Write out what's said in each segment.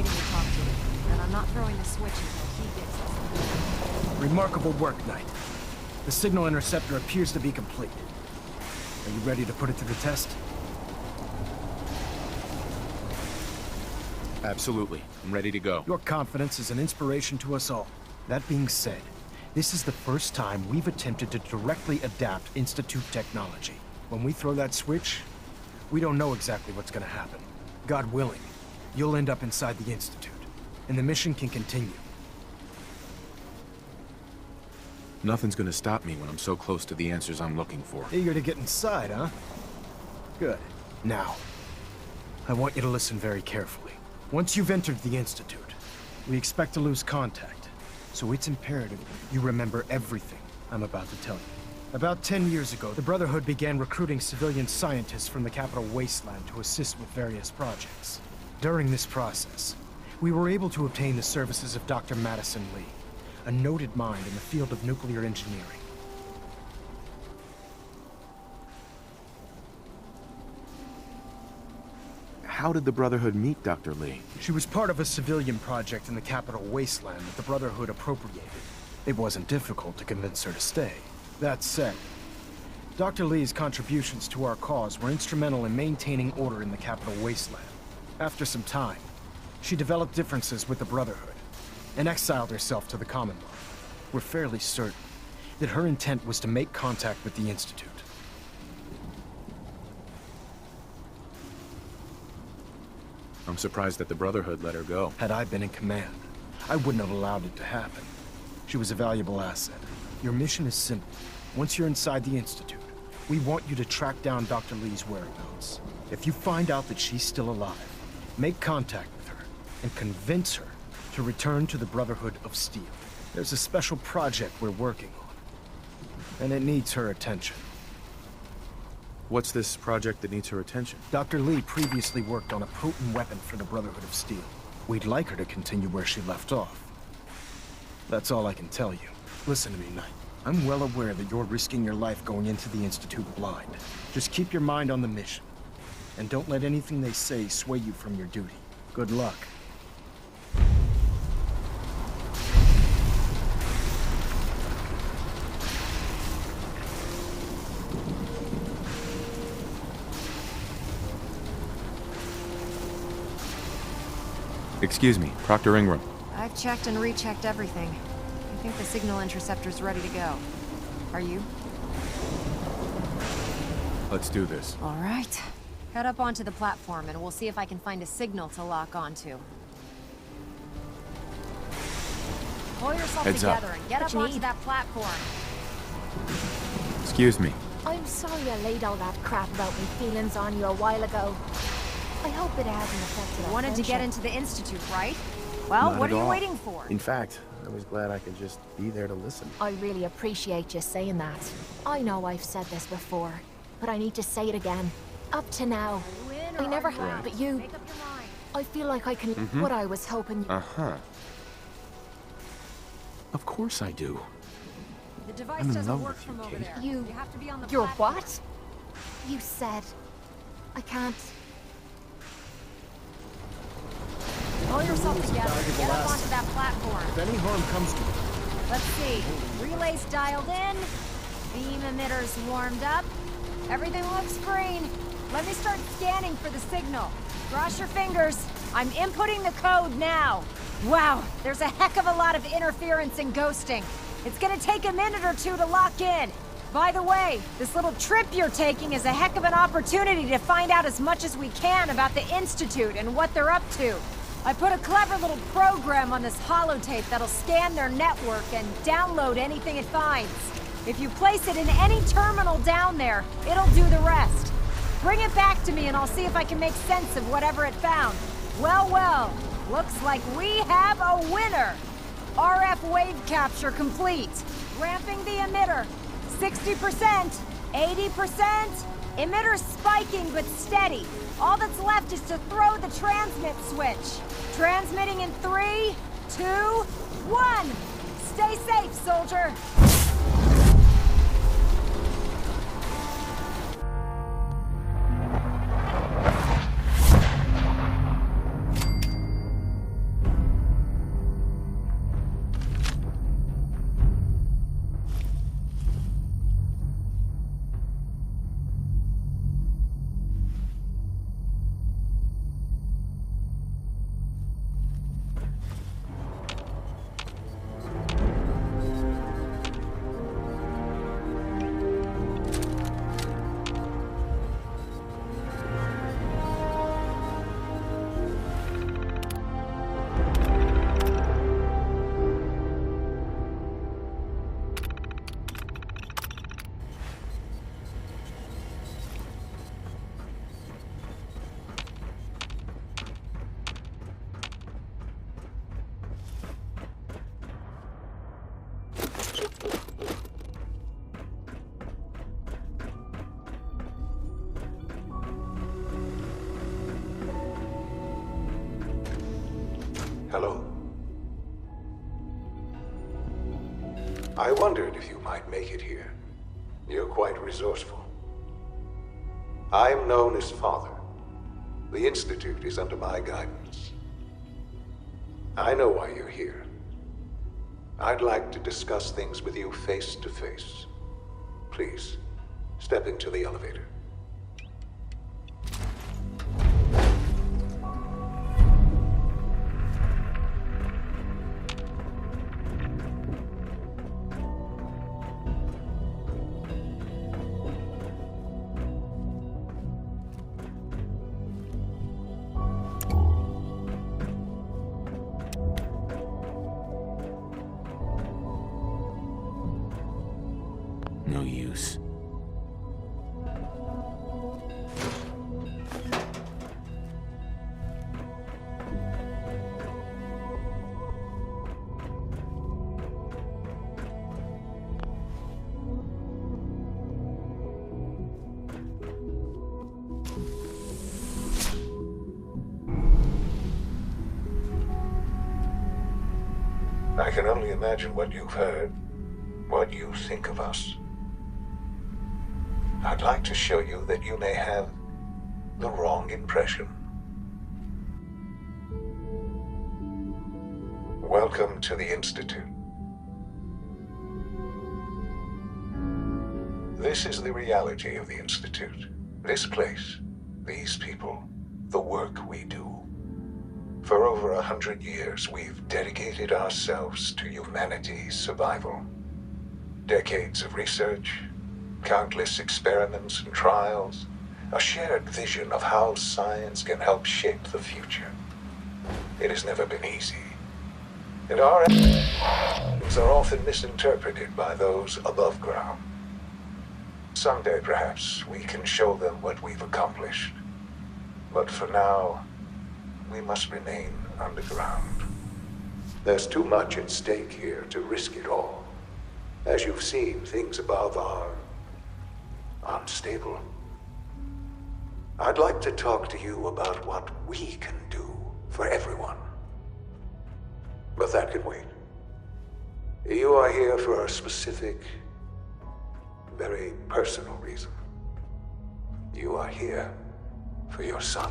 waiting to talk to him, and I'm not throwing the switch until he gives us. Remarkable work, Knight. The signal interceptor appears to be complete. Are you ready to put it to the test? Absolutely. I'm ready to go. Your confidence is an inspiration to us all. That being said, this is the first time we've attempted to directly adapt Institute technology. When we throw that switch, we don't know exactly what's gonna happen. God willing, you'll end up inside the Institute, and the mission can continue. Nothing's gonna stop me when I'm so close to the answers I'm looking for. Eager to get inside, huh? Good. Now, I want you to listen very carefully. Once you've entered the Institute, we expect to lose contact, so it's imperative you remember everything I'm about to tell you. About 10 years ago, the Brotherhood began recruiting civilian scientists from the capital wasteland to assist with various projects. During this process, we were able to obtain the services of Dr. Madison Lee, a noted mind in the field of nuclear engineering. How did the Brotherhood meet Dr. Lee? She was part of a civilian project in the capital wasteland that the Brotherhood appropriated. It wasn't difficult to convince her to stay. That said, Dr. Lee's contributions to our cause were instrumental in maintaining order in the capital wasteland. After some time, she developed differences with the Brotherhood and exiled herself to the Commonwealth. We're fairly certain that her intent was to make contact with the Institute. I'm surprised that the Brotherhood let her go. Had I been in command, I wouldn't have allowed it to happen. She was a valuable asset. Your mission is simple. Once you're inside the Institute, we want you to track down Dr. Lee's whereabouts. If you find out that she's still alive, make contact with her and convince her to return to the Brotherhood of Steel. There's a special project we're working on, and it needs her attention. What's this project that needs her attention? Dr. Lee previously worked on a potent weapon for the Brotherhood of Steel. We'd like her to continue where she left off. That's all I can tell you. Listen to me, Knight. I'm well aware that you're risking your life going into the Institute blind. Just keep your mind on the mission, and don't let anything they say sway you from your duty. Good luck. Excuse me, Proctor Ingram. I've checked and rechecked everything. I think the signal interceptor's ready to go. Are you? Let's do this. All right. Head up onto the platform and we'll see if I can find a signal to lock onto. Pull yourself Heads up. together and get up onto that platform. Excuse me. I'm sorry I laid all that crap about me feelings on you a while ago. I hope it hasn't affected our Wanted to friendship. get into the Institute, right? Well, Not what at are you all. waiting for? In fact, I was glad I could just be there to listen. I really appreciate you saying that. I know I've said this before, but I need to say it again. Up to now, Are you in or I never are you have, out? but you... Make up your mind. I feel like I can... What I was hoping... Uh-huh. Of course I do. The device I'm in doesn't love work with you, from over Kate. there. You- have to be on the You're platform. what? You said... I can't... Pull yourself Rules of together. valuable Get up assets. onto that platform. If any harm comes to it, Let's see. Relays dialed in. Beam emitters warmed up. Everything looks green. Let me start scanning for the signal. Cross your fingers. I'm inputting the code now. Wow, there's a heck of a lot of interference and ghosting. It's gonna take a minute or two to lock in. By the way, this little trip you're taking is a heck of an opportunity to find out as much as we can about the Institute and what they're up to. I put a clever little program on this holotape that'll scan their network and download anything it finds. If you place it in any terminal down there, it'll do the rest. Bring it back to me and I'll see if I can make sense of whatever it found. Well, well, looks like we have a winner. RF wave capture complete. Ramping the emitter. 60%, 80%. Emitter spiking but steady. All that's left is to throw the transmit switch. Transmitting in 3, 2, 1. Stay safe, soldier. Hello. I wondered if you might make it here. You're quite resourceful. I'm known as Father. The Institute is under my guidance. I know why you're here. I'd like to discuss things with you face to face. Please, step into the elevator. No use. I can only imagine what you've heard, what you think of us. I'd like to show you that you may have the wrong impression. Welcome to the Institute. This is the reality of the Institute. This place, these people, the work we do. For over 100 years, we've dedicated ourselves to humanity's survival. Decades of research, countless experiments and trials, a shared vision of how science can help shape the future. It has never been easy. And our efforts are often misinterpreted by those above ground. Someday, perhaps, we can show them what we've accomplished. But for now, we must remain underground. There's too much at stake here to risk it all. As you've seen, things above are unstable. I'd like to talk to you about what we can do for everyone. But that can wait. You are here for a specific, very personal reason. You are here for your son.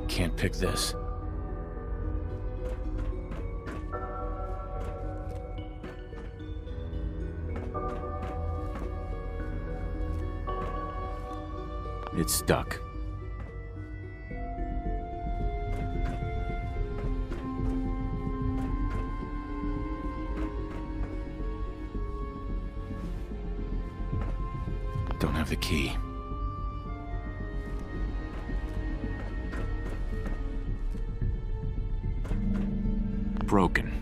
Can't pick this. It's stuck. Don't have the key. Broken.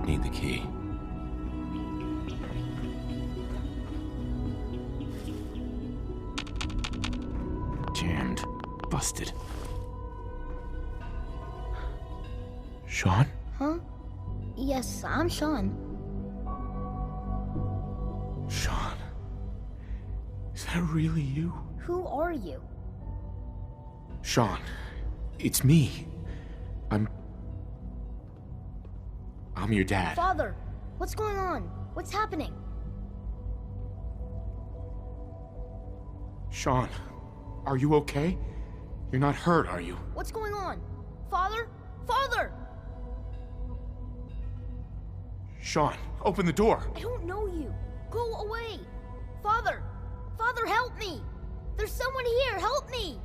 Need the key. Jammed. Busted. Shaun? Huh? Yes, I'm Shaun. Shaun? Is that really you? Who are you? Shaun, it's me. I'm your dad. Father, what's going on? What's happening? Shaun, are you okay? You're not hurt, are you? What's going on? Father? Father! Shaun, open the door. I don't know you. Go away. Father! Father, help me! There's someone here, help me!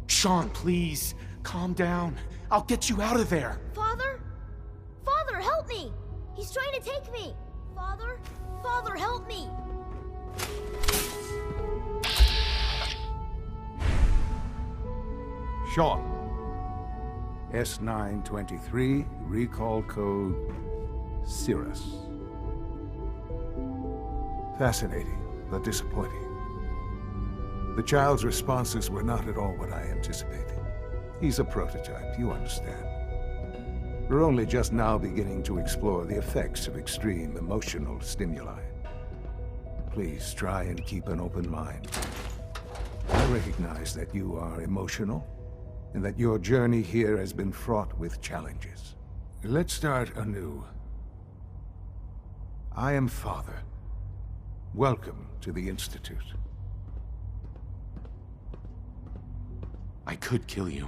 Shaun, please, calm down. I'll get you out of there. Father? Father, help me! He's trying to take me! Father? Father, help me! Shaun. S923, recall code Cirrus. Fascinating, but disappointing. The child's responses were not at all what I anticipated. He's a prototype, you understand. We're only just now beginning to explore the effects of extreme emotional stimuli. Please try and keep an open mind. I recognize that you are emotional, and that your journey here has been fraught with challenges. Let's start anew. I am Father. Welcome to the Institute. I could kill you.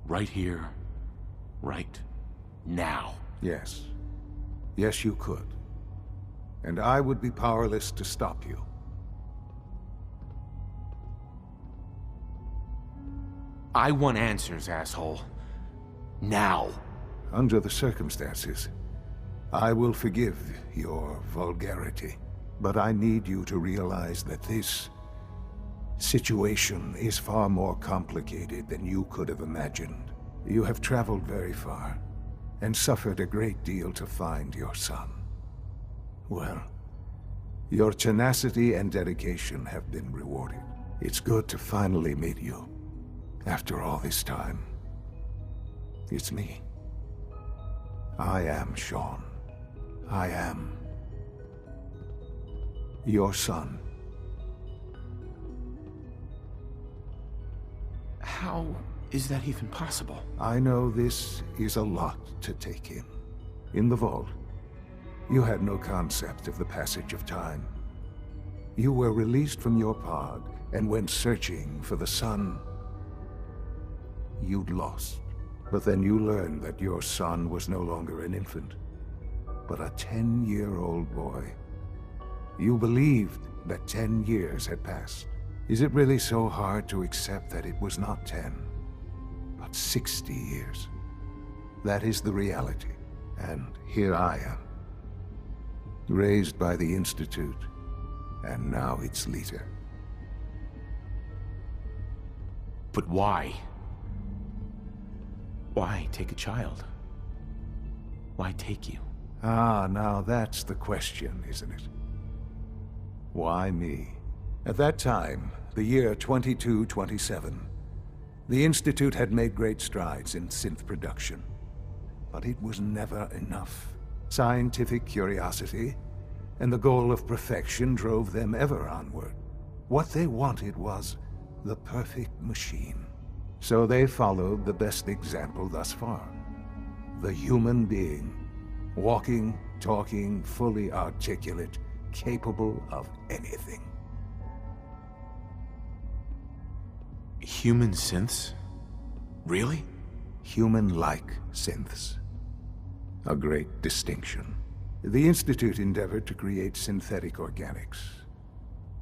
Right here. Right now. Yes. Yes, you could. And I would be powerless to stop you. I want answers, asshole. Now. Under the circumstances, I will forgive your vulgarity. But I need you to realize that this situation is far more complicated than you could have imagined. You have traveled very far, and suffered a great deal to find your son. Well, your tenacity and dedication have been rewarded. It's good to finally meet you. After all this time, it's me. I am Shaun. I am your son. How is that even possible? I know this is a lot to take in. In the vault, you had no concept of the passage of time. You were released from your pod and went searching for the son you'd lost. But then you learned that your son was no longer an infant, but a 10-year-old boy. You believed that 10 years had passed. Is it really so hard to accept that it was not 10, but 60 years? That is the reality, and here I am. Raised by the Institute, and now its leader. But why? Why take a child? Why take you? Ah, now that's the question, isn't it? Why me? At that time, the year 2227, the Institute had made great strides in synth production. But it was never enough. Scientific curiosity and the goal of perfection drove them ever onward. What they wanted was the perfect machine. So they followed the best example thus far. The human being. Walking, talking, fully articulate, capable of anything. Human synths? Really? Human-like synths. A great distinction. The Institute endeavored to create synthetic organics.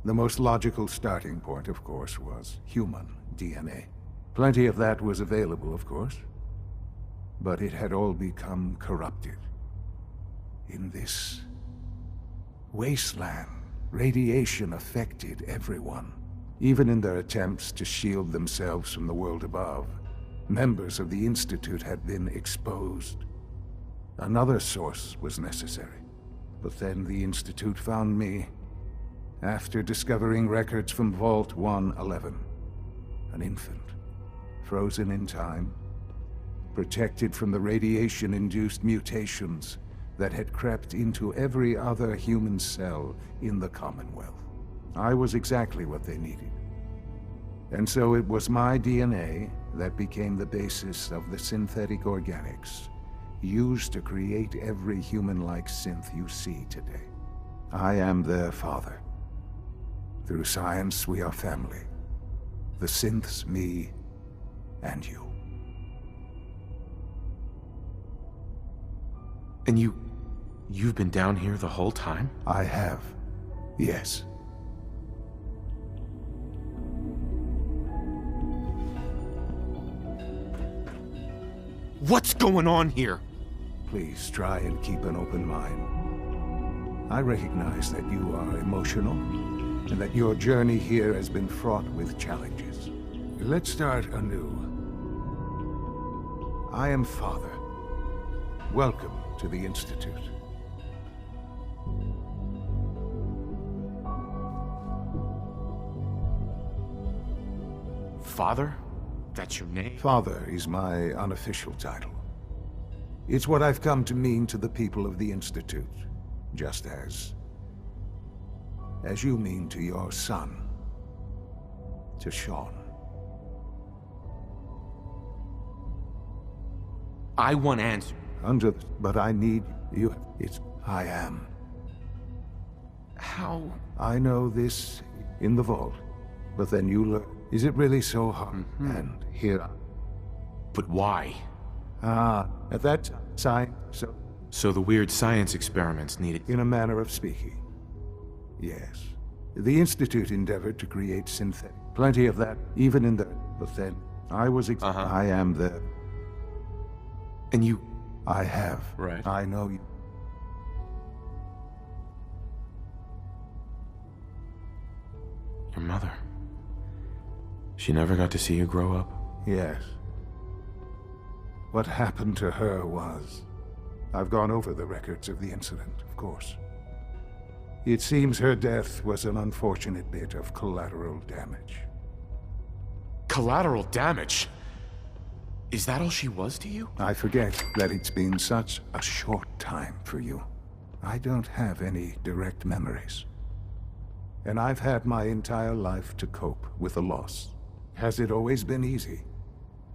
The most logical starting point, of course, was human DNA. Plenty of that was available, of course. But it had all become corrupted. In this wasteland, radiation affected everyone. Even in their attempts to shield themselves from the world above, members of the Institute had been exposed. Another source was necessary. But then the Institute found me, after discovering records from Vault 111. An infant, frozen in time, protected from the radiation-induced mutations that had crept into every other human cell in the Commonwealth. I was exactly what they needed. And so it was my DNA that became the basis of the synthetic organics used to create every human-like synth you see today. I am their father. Through science, we are family. The synths, me, and you. And you've been down here the whole time? I have, yes. What's going on here? Please try and keep an open mind. I recognize that you are emotional, and that your journey here has been fraught with challenges. Let's start anew. I am Father. Welcome to the Institute. Father? That's your name? Father is my unofficial title. It's what I've come to mean to the people of the Institute, just as you mean to your son, to Shaun. I want answers. But I need you. I am. How? I know this in the vault, but then you learn. Is it really so hard? And here. But why? At that time, So the weird science experiments needed... in a manner of speaking. Yes. The Institute endeavored to create synthetic. Plenty of that, even in the... But then, I was... I am the... And you... I have. Right. I know you. Your mother. She never got to see you grow up? Yes. What happened to her was... I've gone over the records of the incident, of course. It seems her death was an unfortunate bit of collateral damage. Collateral damage? Is that all she was to you? I forget that it's been such a short time for you. I don't have any direct memories. And I've had my entire life to cope with the loss. Has it always been easy?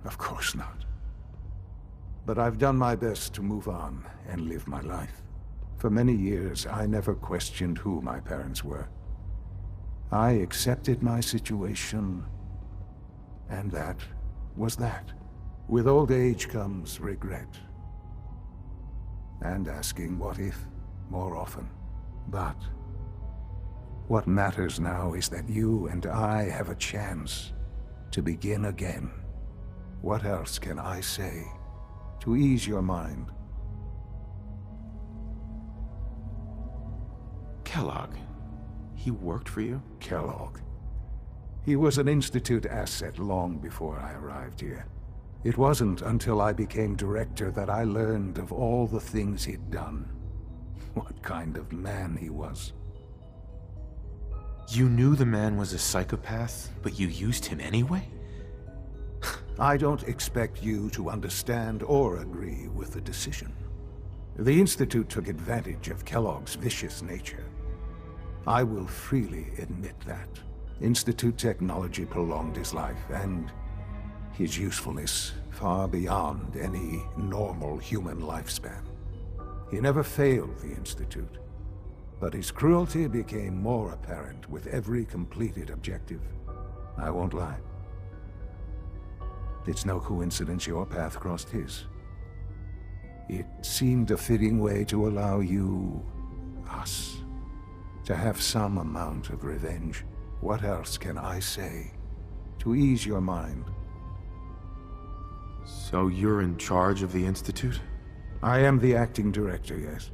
Of course not. But I've done my best to move on and live my life. For many years, I never questioned who my parents were. I accepted my situation, and that was that. With old age comes regret. And asking what if more often. But what matters now is that you and I have a chance to begin again. What else can I say to ease your mind? Kellogg. He worked for you? Kellogg. He was an Institute asset long before I arrived here. It wasn't until I became director that I learned of all the things he'd done. What kind of man he was. You knew the man was a psychopath, but you used him anyway? I don't expect you to understand or agree with the decision. The Institute took advantage of Kellogg's vicious nature. I will freely admit that. Institute technology prolonged his life, and his usefulness far beyond any normal human lifespan. He never failed the Institute, but his cruelty became more apparent with every completed objective. I won't lie. It's no coincidence your path crossed his. It seemed a fitting way to allow you, us, to have some amount of revenge. What else can I say to ease your mind? So you're in charge of the Institute? I am the acting director, yes.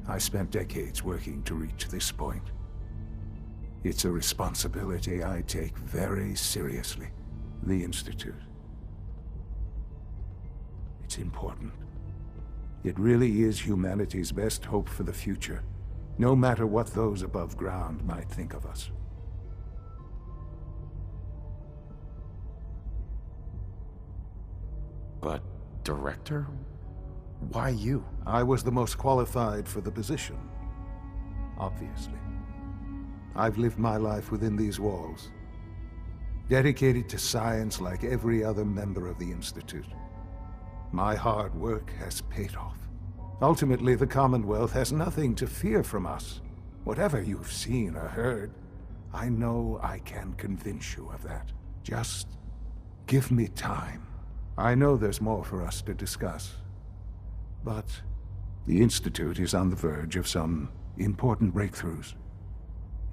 I spent decades working to reach this point. It's a responsibility I take very seriously. The Institute. It's important. It really is humanity's best hope for the future, no matter what those above ground might think of us. But, director? Why you? I was the most qualified for the position, obviously. I've lived my life within these walls, dedicated to science like every other member of the Institute. My hard work has paid off. Ultimately, the Commonwealth has nothing to fear from us. Whatever you've seen or heard, I know I can convince you of that. Just give me time. I know there's more for us to discuss. But the Institute is on the verge of some important breakthroughs.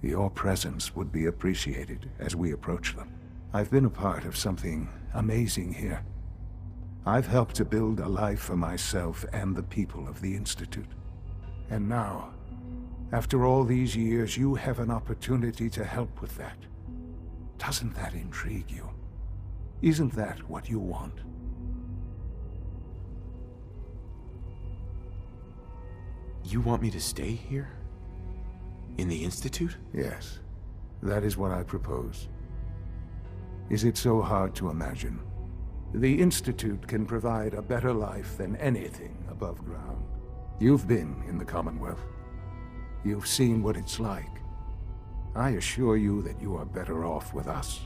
Your presence would be appreciated as we approach them. I've been a part of something amazing here. I've helped to build a life for myself and the people of the Institute. And now, after all these years, you have an opportunity to help with that. Doesn't that intrigue you? Isn't that what you want? You want me to stay here? In the Institute? Yes, that is what I propose. Is it so hard to imagine? The Institute can provide a better life than anything above ground. You've been in the Commonwealth. You've seen what it's like. I assure you that you are better off with us.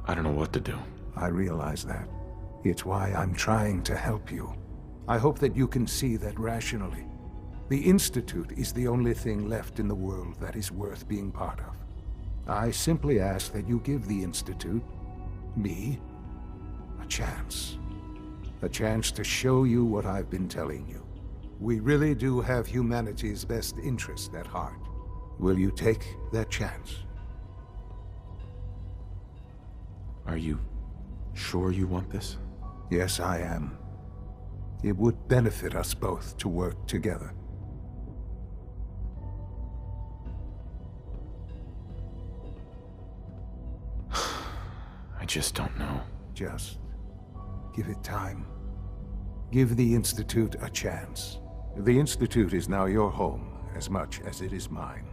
I don't know what to do. I realize that. It's why I'm trying to help you. I hope that you can see that rationally. The Institute is the only thing left in the world that is worth being part of. I simply ask that you give the Institute, me, a chance. A chance to show you what I've been telling you. We really do have humanity's best interest at heart. Will you take that chance? Are you sure you want this? Yes, I am. It would benefit us both to work together. I just don't know. Just give it time. Give the Institute a chance. The Institute is now your home as much as it is mine.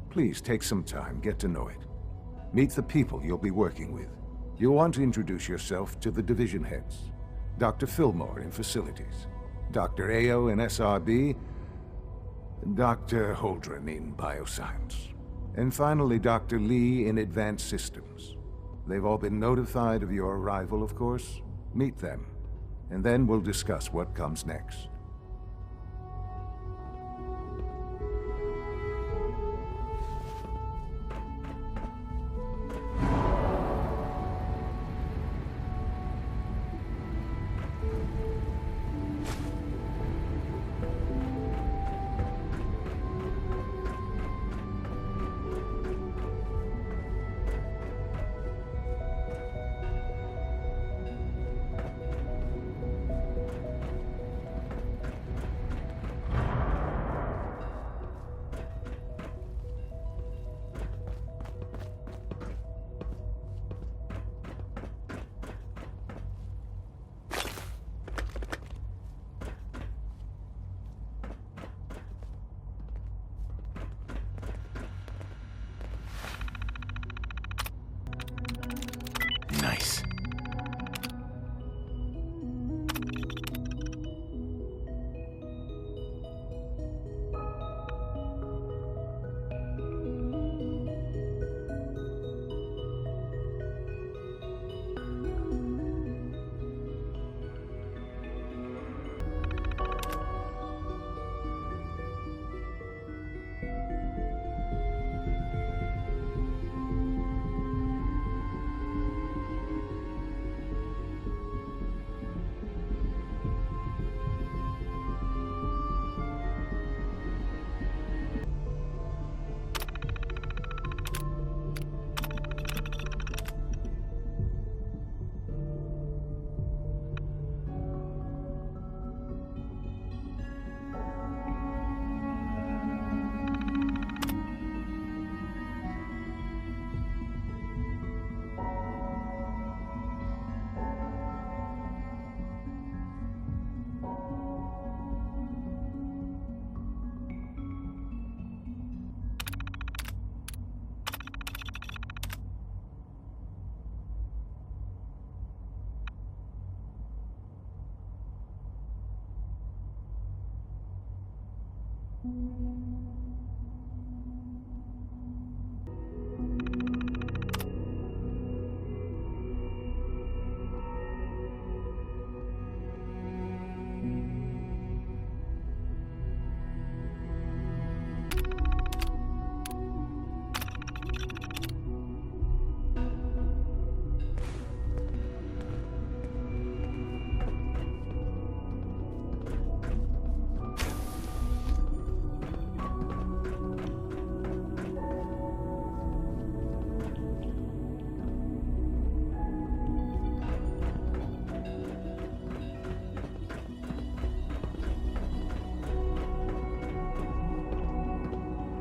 Please take some time, get to know it. Meet the people you'll be working with. You'll want to introduce yourself to the division heads. Dr. Fillmore in Facilities, Dr. Ayo in SRB, Dr. Holdren in Bioscience, and finally Dr. Lee in Advanced Systems. They've all been notified of your arrival, of course. Meet them, and then we'll discuss what comes next.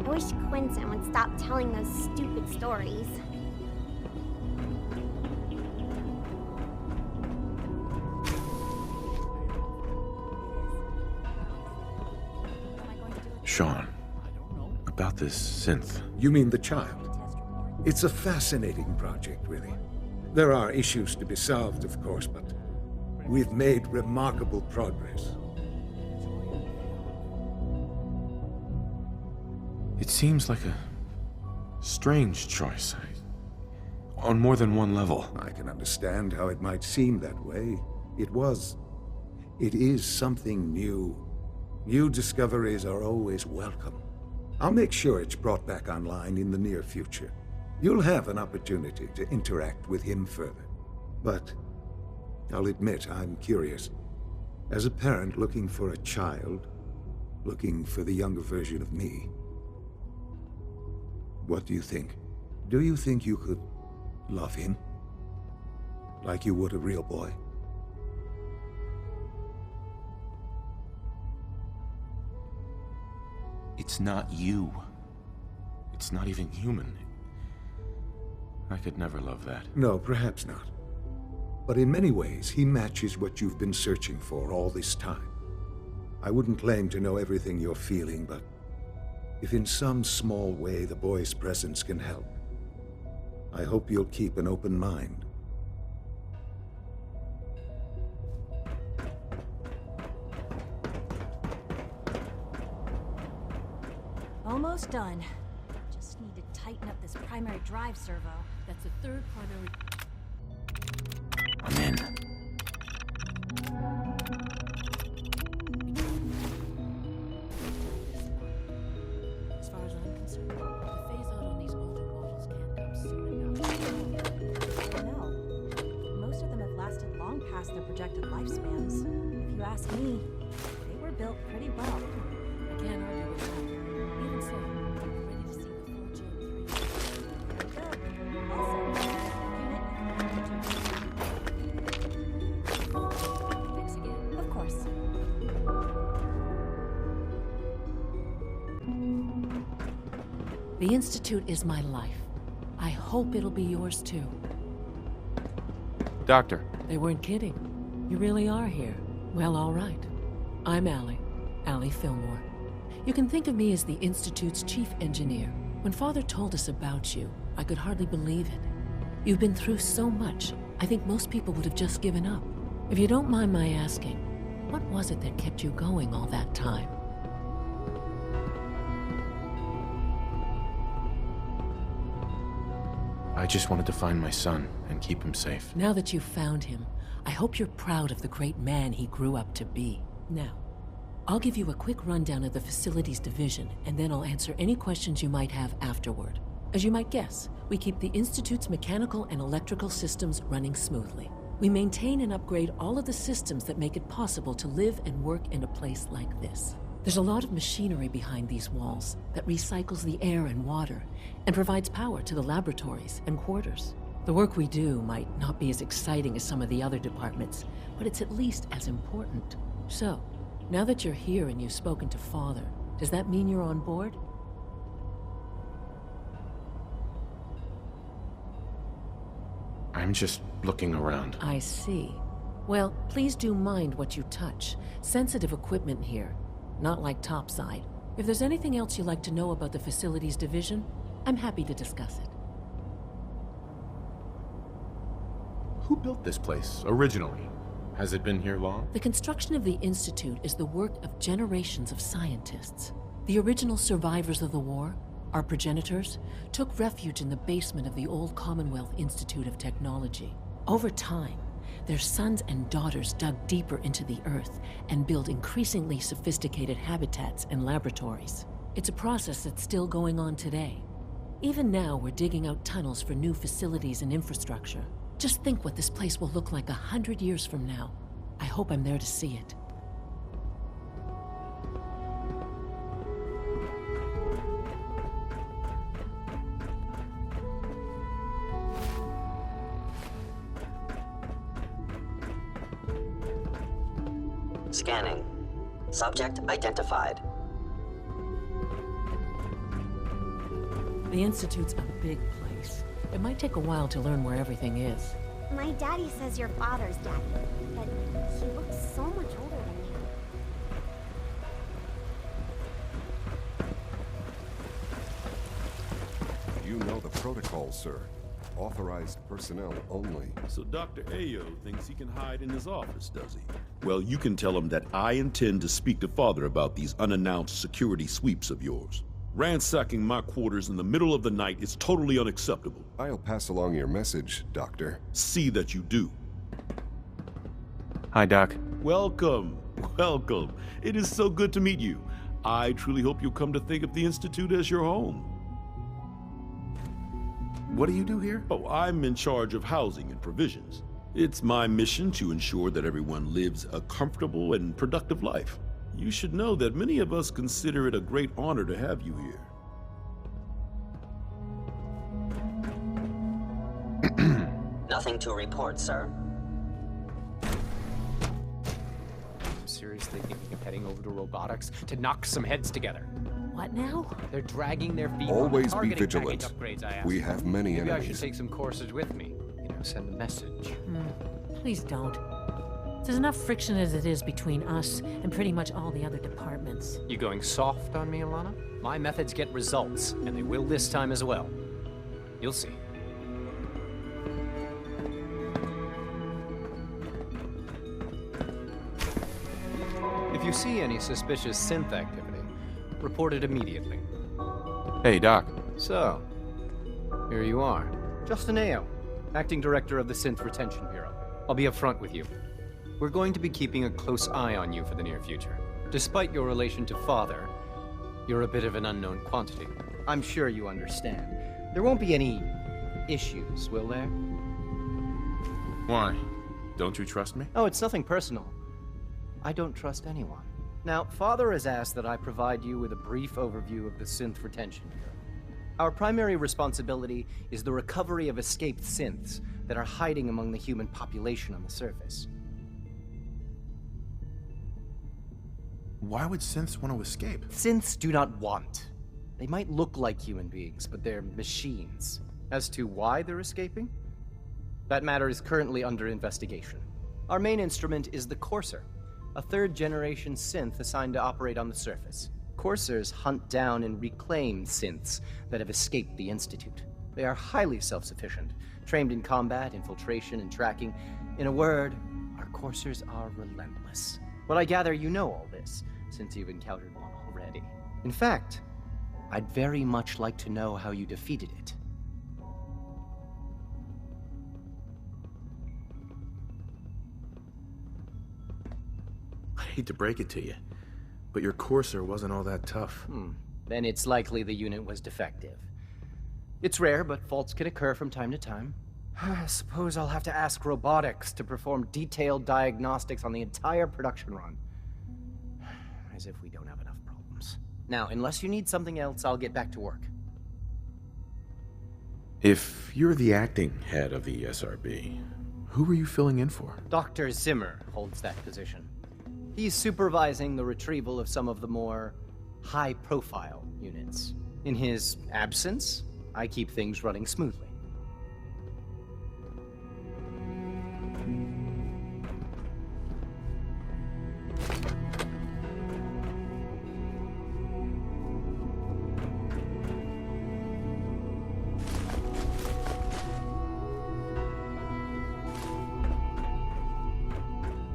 I wish Quentin would stop telling those stupid stories. Shaun, about this synth. You mean the child? It's a fascinating project, really. There are issues to be solved, of course, but we've made remarkable progress. It seems like a strange choice. On more than one level. I can understand how it might seem that way. It is something new. New discoveries are always welcome. I'll make sure it's brought back online in the near future. You'll have an opportunity to interact with him further. But I'll admit I'm curious. As a parent looking for a child, looking for the younger version of me, what do you think? Do you think you could love him? Like you would a real boy? It's not you. It's not even human. I could never love that. No, perhaps not. But in many ways, he matches what you've been searching for all this time. I wouldn't claim to know everything you're feeling, but if in some small way the boy's presence can help, I hope you'll keep an open mind. Almost done. Just need to tighten up this primary drive servo. That's the third primary. I'm in. As far as I'm concerned, the phase out on these older models can't come soon enough. I know. Most of them have lasted long past their projected lifespans. If you ask me, they were built pretty well. I can't argue with that. Even so, I'm ready to see the full Gen 3. Good. Also, Thanks again. of course. The Institute is my life. I hope it'll be yours too. Doctor. They weren't kidding. You really are here. Well, all right. I'm Allie Fillmore. You can think of me as the Institute's chief engineer. When Father told us about you, I could hardly believe it. You've been through so much, I think most people would have just given up. If you don't mind my asking, what was it that kept you going all that time? I just wanted to find my son and keep him safe. Now that you've found him, I hope you're proud of the great man he grew up to be. Now, I'll give you a quick rundown of the facilities division, and then I'll answer any questions you might have afterward. As you might guess, we keep the Institute's mechanical and electrical systems running smoothly. We maintain and upgrade all of the systems that make it possible to live and work in a place like this. There's a lot of machinery behind these walls that recycles the air and water and provides power to the laboratories and quarters. The work we do might not be as exciting as some of the other departments, but it's at least as important. So, now that you're here and you've spoken to Father, does that mean you're on board? I'm just looking around. I see. Well, please do mind what you touch. Sensitive equipment here, not like topside. If there's anything else you'd like to know about the facilities division, I'm happy to discuss it. Who built this place originally? Has it been here long? The construction of the Institute is the work of generations of scientists. The original survivors of the war, our progenitors, took refuge in the basement of the old Commonwealth Institute of Technology. Over time, their sons and daughters dug deeper into the Earth and built increasingly sophisticated habitats and laboratories. It's a process that's still going on today. Even now, we're digging out tunnels for new facilities and infrastructure. Just think what this place will look like 100 years from now. I hope I'm there to see it. Scanning. Subject identified. The Institute's a big place. It might take a while to learn where everything is. My daddy says your father's daddy, but he looks so much older than you. You know the protocol, sir. Authorized personnel only. So Dr. Ayo thinks he can hide in his office, does he? Well, you can tell him that I intend to speak to Father about these unannounced security sweeps of yours. Ransacking my quarters in the middle of the night is totally unacceptable. I'll pass along your message, Doctor. See that you do. Hi, Doc. Welcome. Welcome. It is so good to meet you. I truly hope you'll come to think of the Institute as your home. What do you do here? Oh, I'm in charge of housing and provisions. It's my mission to ensure that everyone lives a comfortable and productive life. You should know that many of us consider it a great honor to have you here. Nothing to report, sir. Seriously thinking of heading over to robotics to knock some heads together. What now? They're dragging their feet Always on be the targeting vigilant. package upgrades I asked We for. have many Maybe I enemies. should take some courses with me. You know, send a message. Please don't. There's enough friction as it is between us and pretty much all the other departments. You going soft on me, Alana? My methods get results, and they will this time as well. You'll see. If you see any suspicious synth activity, report it immediately. Hey, Doc. So, here you are. Justin Ayo, Acting Director of the Synth Retention Bureau. I'll be upfront with you. We're going to be keeping a close eye on you for the near future. Despite your relation to Father, you're a bit of an unknown quantity. I'm sure you understand. There won't be any issues, will there? Why? Don't you trust me? Oh, it's nothing personal. I don't trust anyone. Now, Father has asked that I provide you with a brief overview of the Synth Retention Bureau. Our primary responsibility is the recovery of escaped synths that are hiding among the human population on the surface. Why would synths want to escape? Synths do not want. They might look like human beings, but they're machines. As to why they're escaping? That matter is currently under investigation. Our main instrument is the Courser, a third-generation synth assigned to operate on the surface. Coursers hunt down and reclaim synths that have escaped the Institute. They are highly self-sufficient, trained in combat, infiltration, and tracking. In a word, our Coursers are relentless. Well, I gather you know all this, since you've encountered one already. In fact, I'd very much like to know how you defeated it. I hate to break it to you, but your Courser wasn't all that tough. Then it's likely the unit was defective. It's rare, but faults can occur from time to time. I suppose I'll have to ask robotics to perform detailed diagnostics on the entire production run. As if we don't have enough problems. Now, unless you need something else, I'll get back to work. If you're the acting head of the SRB, who were you filling in for? Dr. Zimmer holds that position. He's supervising the retrieval of some of the more high-profile units. In his absence, I keep things running smoothly.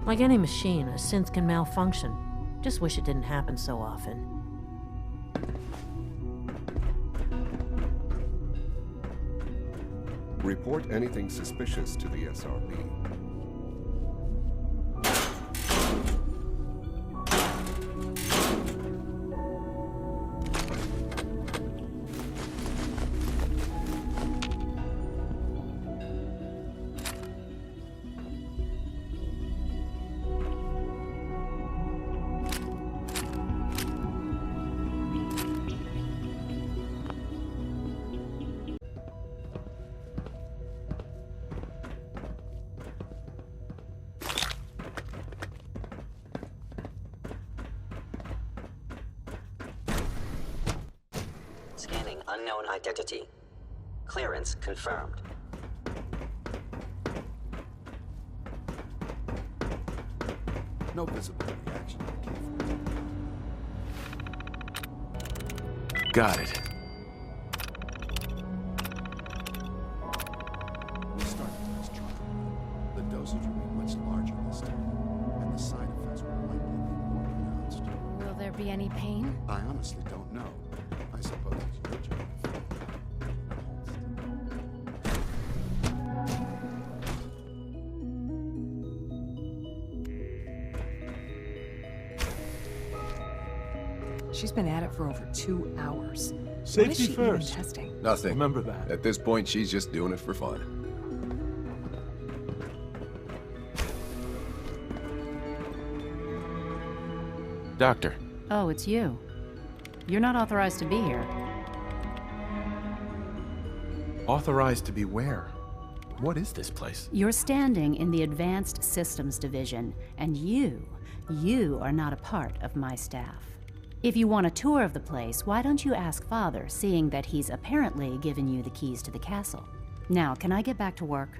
Like any machine, a synth can malfunction. Just wish it didn't happen so often. Report anything suspicious to the SRB. Scanning unknown identity. Clearance confirmed. No visible reaction. Got it. We started this chart. The dosage will be much larger this time, and the side effects will likely be more pronounced. Will there be any pain? I honestly don't know. I suppose it's your job. She's been at it for over 2 hours. Safety what is she first. Even testing? Nothing. Remember that. At this point, she's just doing it for fun. Doctor. Oh, it's you. You're not authorized to be here. Authorized to be where? What is this place? You're standing in the Advanced Systems Division, and you are not a part of my staff. If you want a tour of the place, why don't you ask Father, seeing that he's apparently given you the keys to the castle? Now, can I get back to work?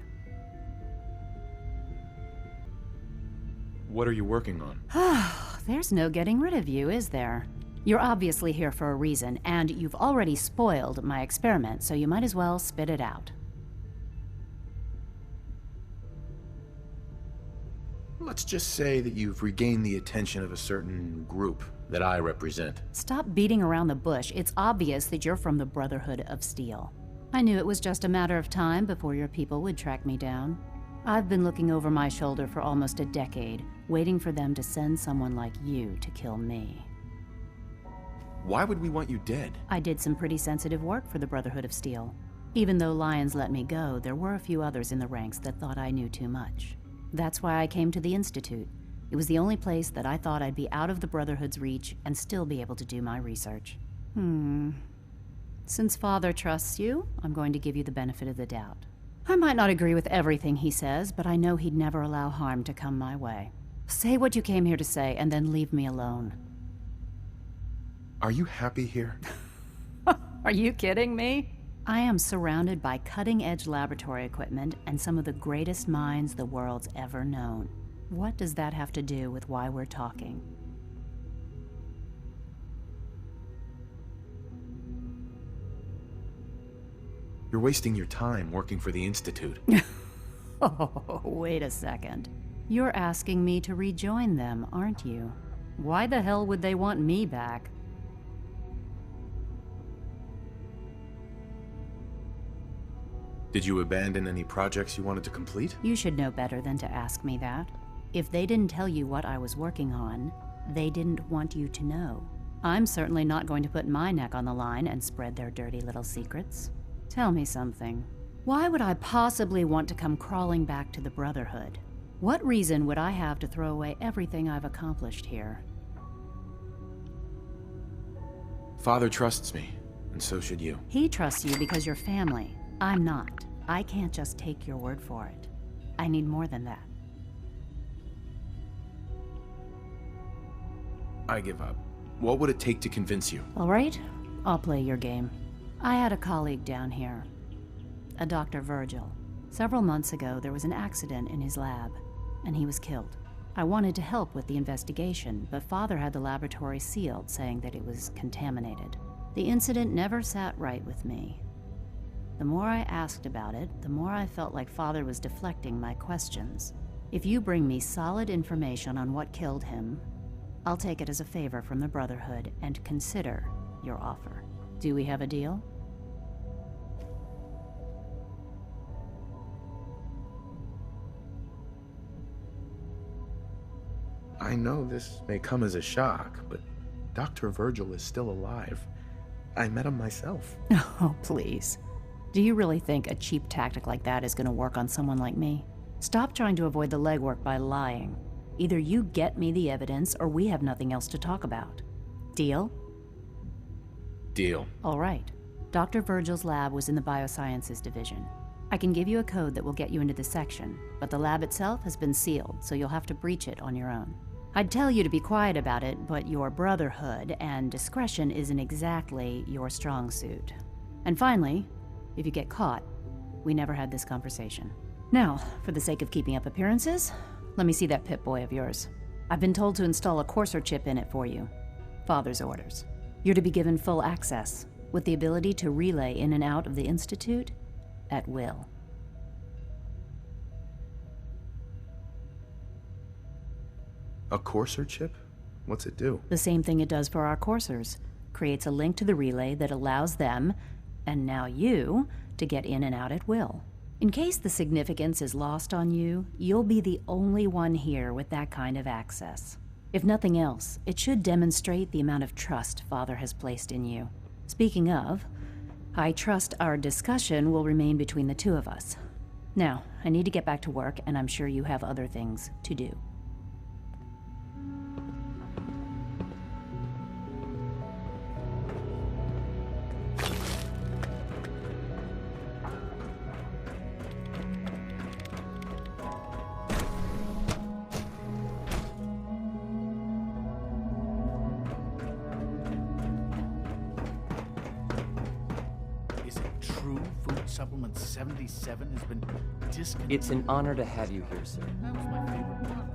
What are you working on? There's no getting rid of you, is there? You're obviously here for a reason, and you've already spoiled my experiment, so you might as well spit it out. Let's just say that you've regained the attention of a certain group that I represent. Stop beating around the bush. It's obvious that you're from the Brotherhood of Steel. I knew it was just a matter of time before your people would track me down. I've been looking over my shoulder for almost a decade, waiting for them to send someone like you to kill me. Why would we want you dead? I did some pretty sensitive work for the Brotherhood of Steel. Even though Lyons let me go, there were a few others in the ranks that thought I knew too much. That's why I came to the Institute. It was the only place that I thought I'd be out of the Brotherhood's reach and still be able to do my research. Since Father trusts you, I'm going to give you the benefit of the doubt. I might not agree with everything he says, but I know he'd never allow harm to come my way. Say what you came here to say, and then leave me alone. Are you happy here? Are you kidding me? I am surrounded by cutting-edge laboratory equipment and some of the greatest minds the world's ever known. What does that have to do with why we're talking? You're wasting your time working for the Institute. Oh, wait a second. You're asking me to rejoin them, aren't you? Why the hell would they want me back? Did you abandon any projects you wanted to complete? You should know better than to ask me that. If they didn't tell you what I was working on, they didn't want you to know. I'm certainly not going to put my neck on the line and spread their dirty little secrets. Tell me something. Why would I possibly want to come crawling back to the Brotherhood? What reason would I have to throw away everything I've accomplished here? Father trusts me, and so should you. He trusts you because you're family. I'm not. I can't just take your word for it. I need more than that. I give up. What would it take to convince you? All right, I'll play your game. I had a colleague down here, a Dr. Virgil. Several months ago, there was an accident in his lab, and he was killed. I wanted to help with the investigation, but Father had the laboratory sealed, saying that it was contaminated. The incident never sat right with me. The more I asked about it, the more I felt like Father was deflecting my questions. If you bring me solid information on what killed him, I'll take it as a favor from the Brotherhood and consider your offer. Do we have a deal? I know this may come as a shock, but Dr. Virgil is still alive. I met him myself. Oh, please. Do you really think a cheap tactic like that is going to work on someone like me? Stop trying to avoid the legwork by lying. Either you get me the evidence, or we have nothing else to talk about. Deal? Deal. All right. Dr. Virgil's lab was in the Biosciences division. I can give you a code that will get you into the section, but the lab itself has been sealed, so you'll have to breach it on your own. I'd tell you to be quiet about it, but your brotherhood and discretion isn't exactly your strong suit. And finally, if you get caught, we never had this conversation. Now, for the sake of keeping up appearances, let me see that Pip-Boy of yours. I've been told to install a courser chip in it for you. Father's orders. You're to be given full access, with the ability to relay in and out of the Institute at will. A courser chip? What's it do? The same thing it does for our coursers. Creates a link to the relay that allows them, and now you, to get in and out at will. In case the significance is lost on you, you'll be the only one here with that kind of access. If nothing else, it should demonstrate the amount of trust Father has placed in you. Speaking of, I trust our discussion will remain between the two of us. Now, I need to get back to work, and I'm sure you have other things to do. Supplement 77 has been discontinued. It's an honor to have you here, sir. That was my favorite one.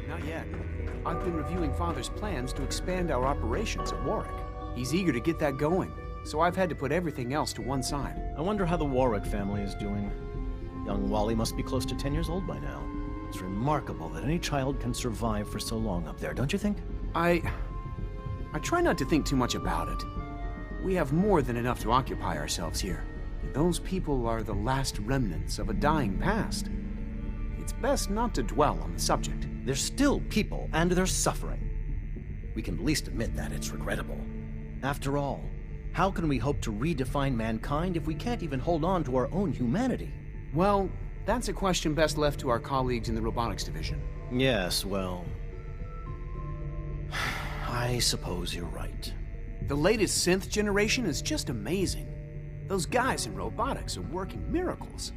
Not yet. I've been reviewing Father's plans to expand our operations at Warwick. He's eager to get that going, so I've had to put everything else to one side. I wonder how the Warwick family is doing. Young Wally must be close to 10 years old by now. It's remarkable that any child can survive for so long up there, don't you think? I try not to think too much about it. We have more than enough to occupy ourselves here. Those people are the last remnants of a dying past. It's best not to dwell on the subject. They're still people, and they're suffering. We can at least admit that it's regrettable. After all, how can we hope to redefine mankind if we can't even hold on to our own humanity? Well, that's a question best left to our colleagues in the robotics division. Yes, well... I suppose you're right. The latest synth generation is just amazing. Those guys in robotics are working miracles.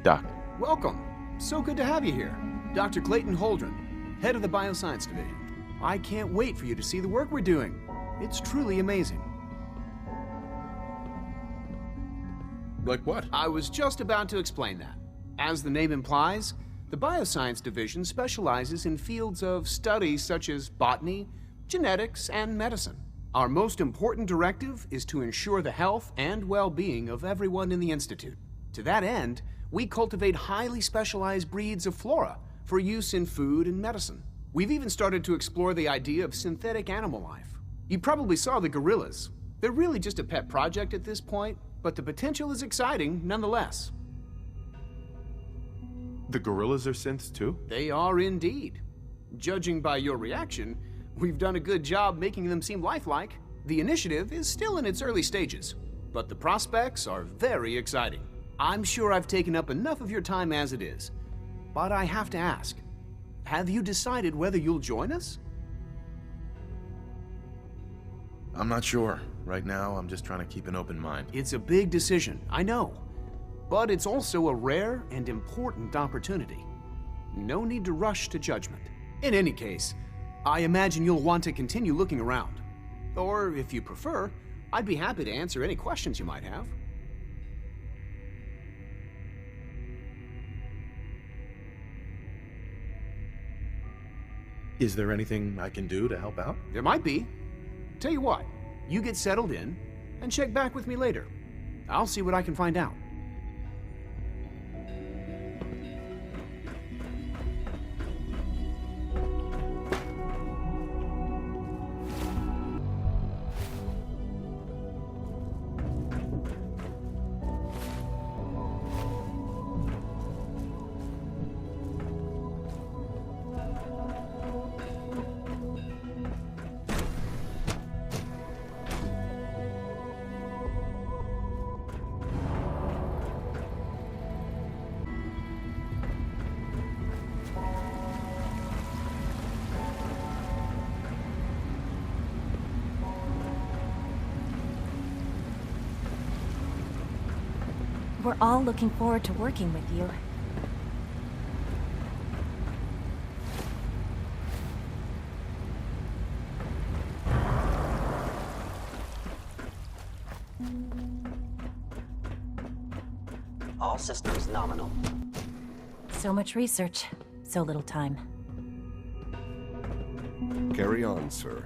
Doc. Welcome. So good to have you here. Dr. Clayton Holdren, head of the Bioscience Division. I can't wait for you to see the work we're doing. It's truly amazing. Like what? I was just about to explain that. As the name implies, the Bioscience Division specializes in fields of study such as botany, genetics, and medicine. Our most important directive is to ensure the health and well-being of everyone in the Institute. To that end, we cultivate highly specialized breeds of flora for use in food and medicine. We've even started to explore the idea of synthetic animal life. You probably saw the gorillas. They're really just a pet project at this point, but the potential is exciting nonetheless. The gorillas are synths too? They are indeed. Judging by your reaction, we've done a good job making them seem lifelike. The initiative is still in its early stages, but the prospects are very exciting. I'm sure I've taken up enough of your time as it is, but I have to ask, have you decided whether you'll join us? I'm not sure. Right now, I'm just trying to keep an open mind. It's a big decision, I know, but it's also a rare and important opportunity. No need to rush to judgment. In any case, I imagine you'll want to continue looking around. Or, if you prefer, I'd be happy to answer any questions you might have. Is there anything I can do to help out? There might be. Tell you what, you get settled in, and check back with me later. I'll see what I can find out. We're all looking forward to working with you. All systems nominal. So much research, so little time. Carry on, sir.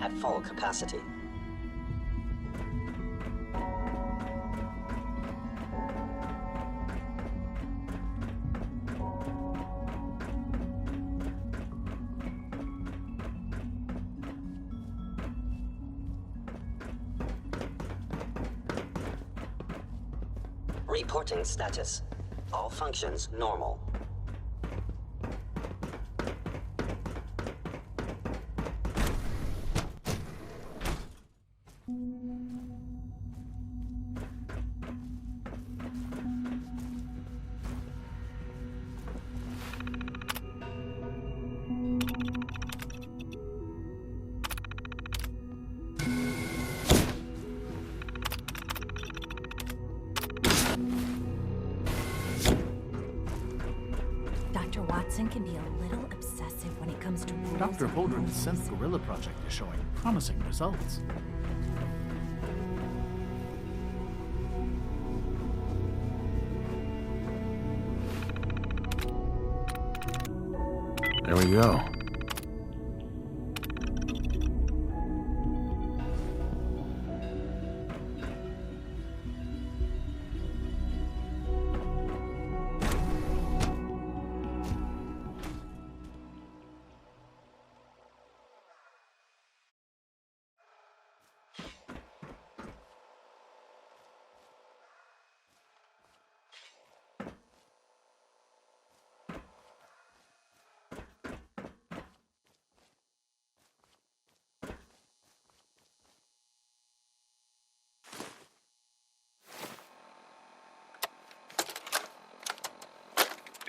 At full capacity. Reporting status. All functions normal. Dr. Watson can be a little obsessive when it comes to rules. Dr. and Holdren's rules. synth gorilla project is showing promising results. There we go.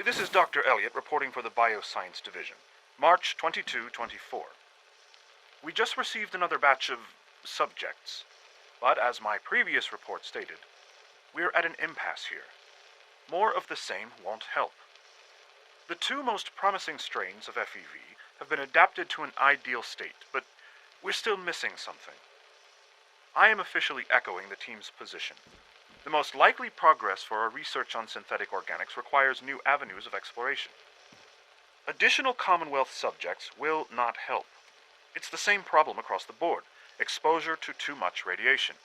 This is Dr. Elliot reporting for the Bioscience Division, March 22-24. We just received another batch of subjects, but as my previous report stated, we're at an impasse here. More of the same won't help. The two most promising strains of FEV have been adapted to an ideal state, but we're still missing something. I am officially echoing the team's position. The most likely progress for our research on synthetic organics requires new avenues of exploration. Additional Commonwealth subjects will not help. It's the same problem across the board, exposure to too much radiation.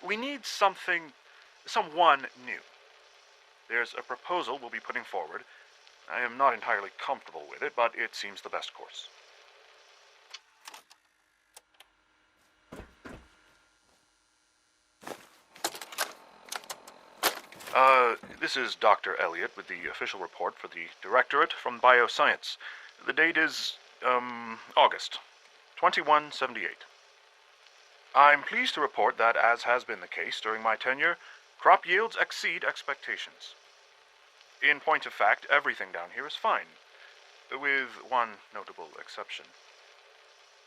We need someone new. There's a proposal we'll be putting forward. I am not entirely comfortable with it, but it seems the best course. This is Dr. Elliot with the official report for the Directorate from Bioscience. The date is, August 2178. I'm pleased to report that, as has been the case during my tenure, crop yields exceed expectations. In point of fact, everything down here is fine, with one notable exception.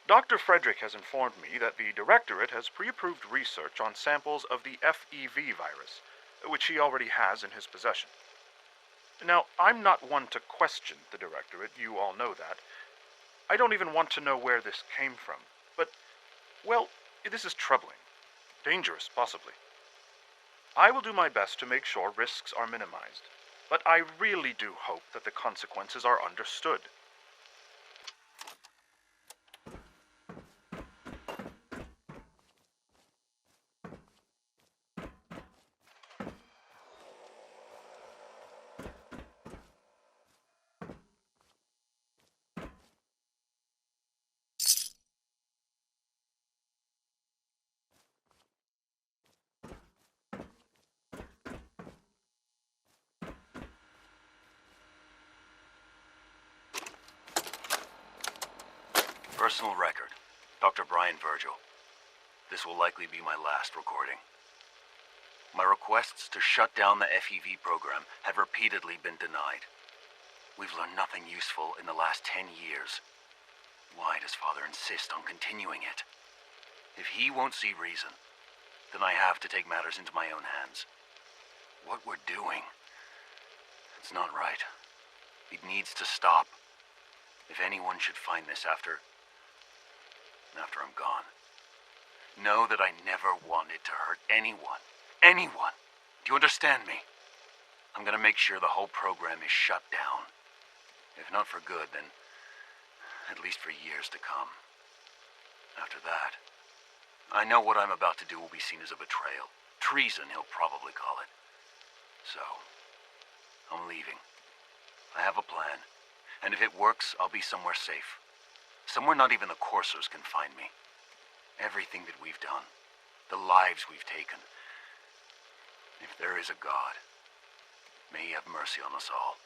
Dr. Frederick has informed me that the Directorate has pre-approved research on samples of the FEV virus, which he already has in his possession. Now, I'm not one to question the Directorate, you all know that. I don't even want to know where this came from, but, well, this is troubling. Dangerous, possibly. I will do my best to make sure risks are minimized, but I really do hope that the consequences are understood. Personal record, Dr. Brian Virgil. This will likely be my last recording. My requests to shut down the FEV program have repeatedly been denied. We've learned nothing useful in the last 10 years. Why does Father insist on continuing it? If he won't see reason, then I have to take matters into my own hands. What we're doing, it's not right. It needs to stop. If anyone should find this after I'm gone, know that I never wanted to hurt anyone. Anyone! Do you understand me? I'm gonna make sure the whole program is shut down. If not for good, then at least for years to come. After that, I know what I'm about to do will be seen as a betrayal. Treason, he'll probably call it. So, I'm leaving. I have a plan, and if it works, I'll be somewhere safe. Somewhere not even the coursers can find me. Everything that we've done, the lives we've taken, If there is a God, may he have mercy on us all.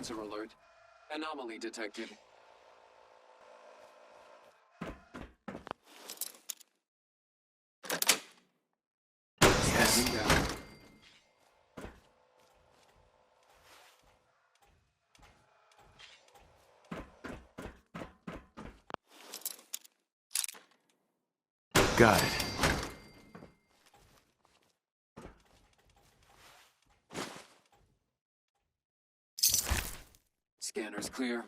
sensor alert. Anomaly detected. Standing down. Got it. Scanner's clear.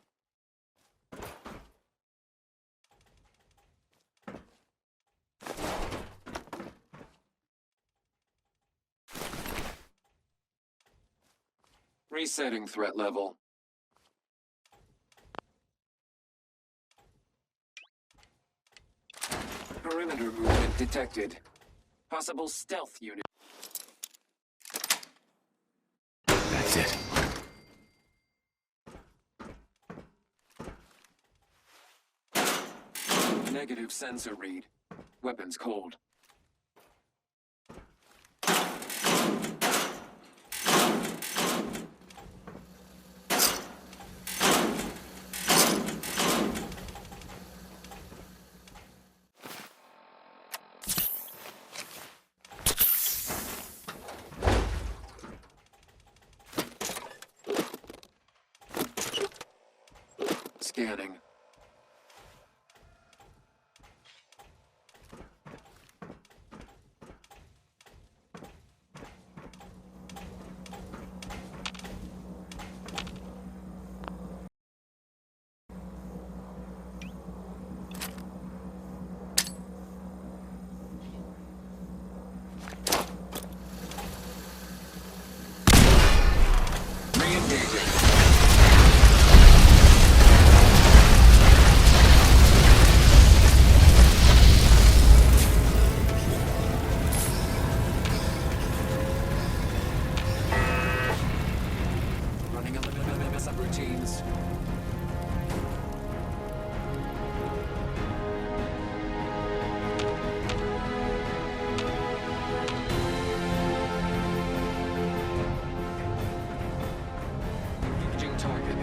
Resetting threat level. Perimeter movement detected. Possible stealth unit. That's it. Negative sensor read. Weapons cold. Scanning. Re-engaging. Running a limit of subroutines. Engaging target.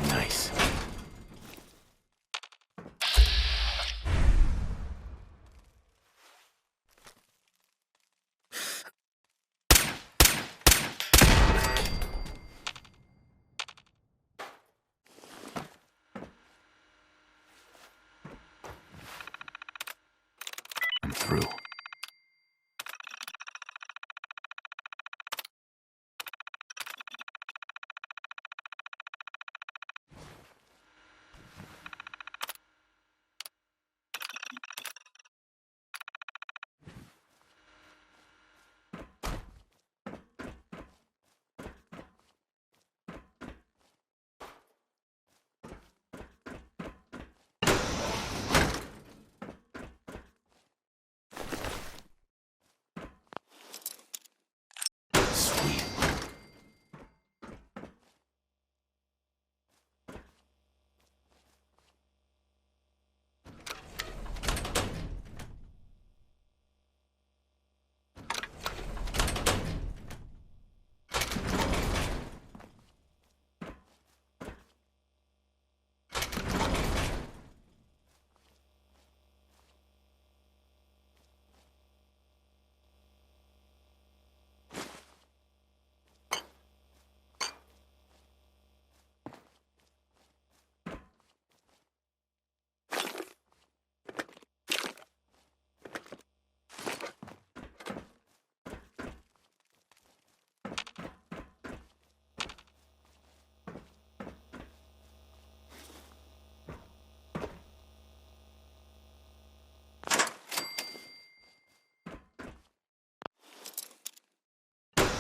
Nice. I'm through.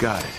Got it.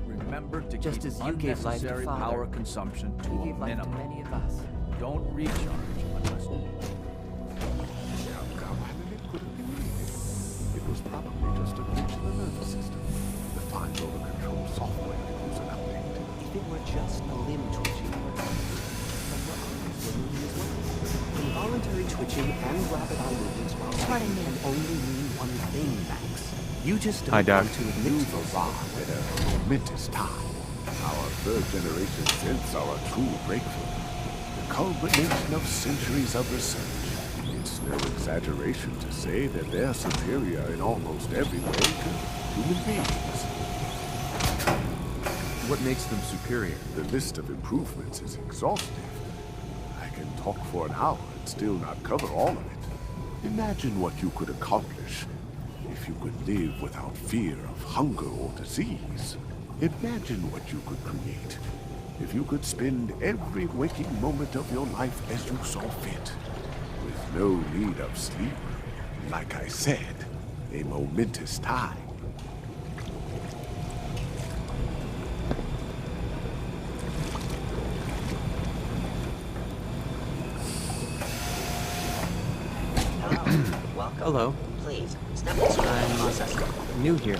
Remember to Just keep as you gave life to unnecessary Father, power consumption to He a gave life to minimum. many of us. Don't recharge unless It was probably just a glitch in the nervous system. The fine motor control software could use an update. If it were just a limb twitching, then your eyes were moving as well. Involuntary twitching and rapid eye movements while Pardon me. can only mean one thing, Max. You just Hi, don't Doc. want to admit Move to it. around with a momentous time. Our third generation synths are a true breakthrough. The culmination of centuries of research. It's no exaggeration to say that they're superior in almost every way to human beings. What makes them superior? The list of improvements is exhaustive. I can talk for an hour and still not cover all of it. Imagine what you could accomplish if you could live without fear of hunger or disease. Imagine what you could create if you could spend every waking moment of your life as you saw fit, with no need of sleep. Like I said, a momentous time. Welcome. Hello. Please, step into the process. New here.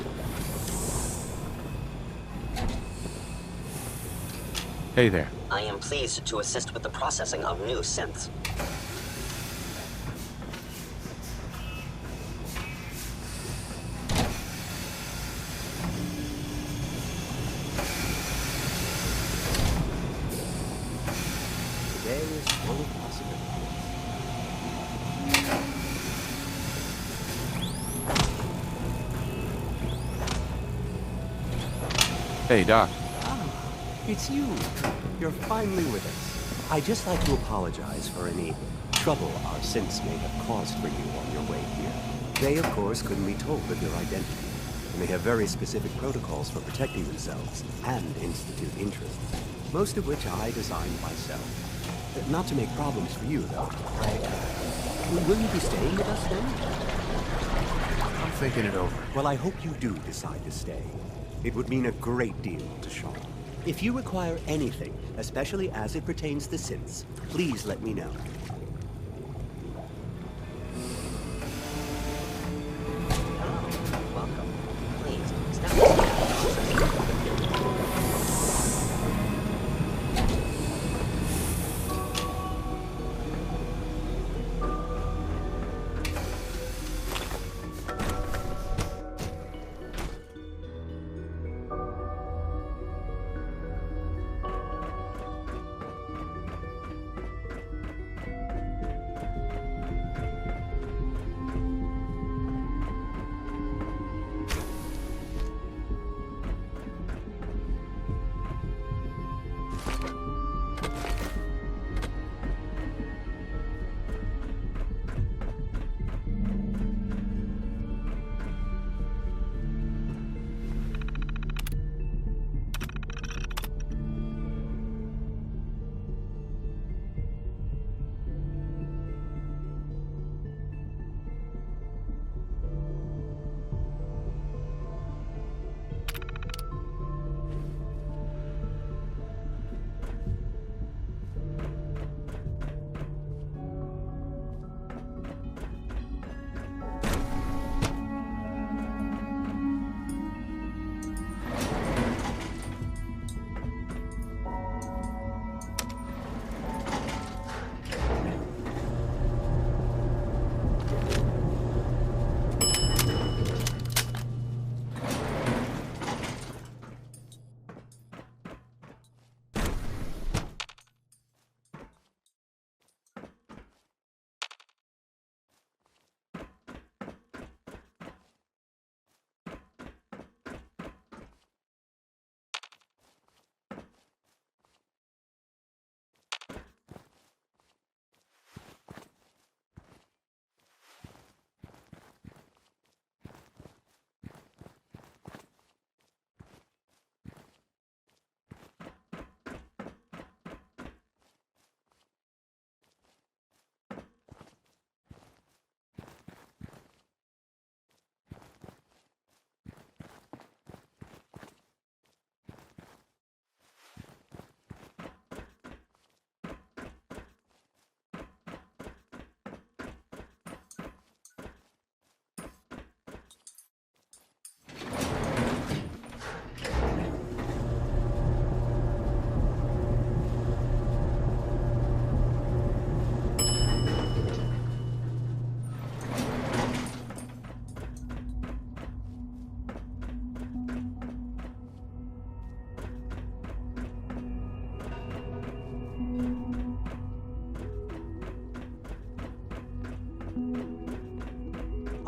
Hey there. I am pleased to assist with the processing of new synths. Today is full of possibilities. Hey, Doc. It's you. You're finally with us. I'd just like to apologize for any trouble our synths may have caused for you on your way here. They, of course, couldn't be told of your identity, and they have very specific protocols for protecting themselves and Institute interests, most of which I designed myself. Not to make problems for you, though. Will you be staying with us, then? I'm thinking it over. Well, I hope you do decide to stay. It would mean a great deal to Shaun. If you require anything, especially as it pertains to synths, please let me know. Welcome. Please, step into the process.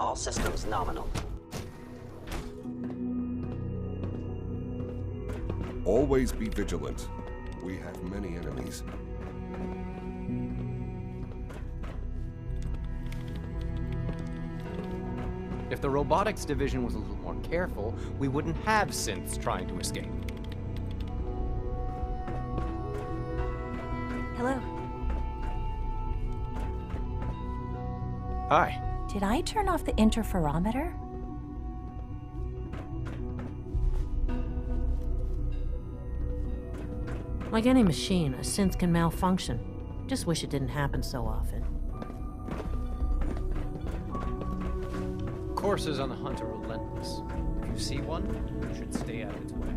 All systems nominal. Always be vigilant. We have many enemies. If the robotics division was a little more careful, we wouldn't have synths trying to escape. Hello. Hi. Did I turn off the interferometer? Like any machine, a synth can malfunction. Just wish it didn't happen so often. Coursers on the hunt are relentless. If you see one, you should stay out of its way.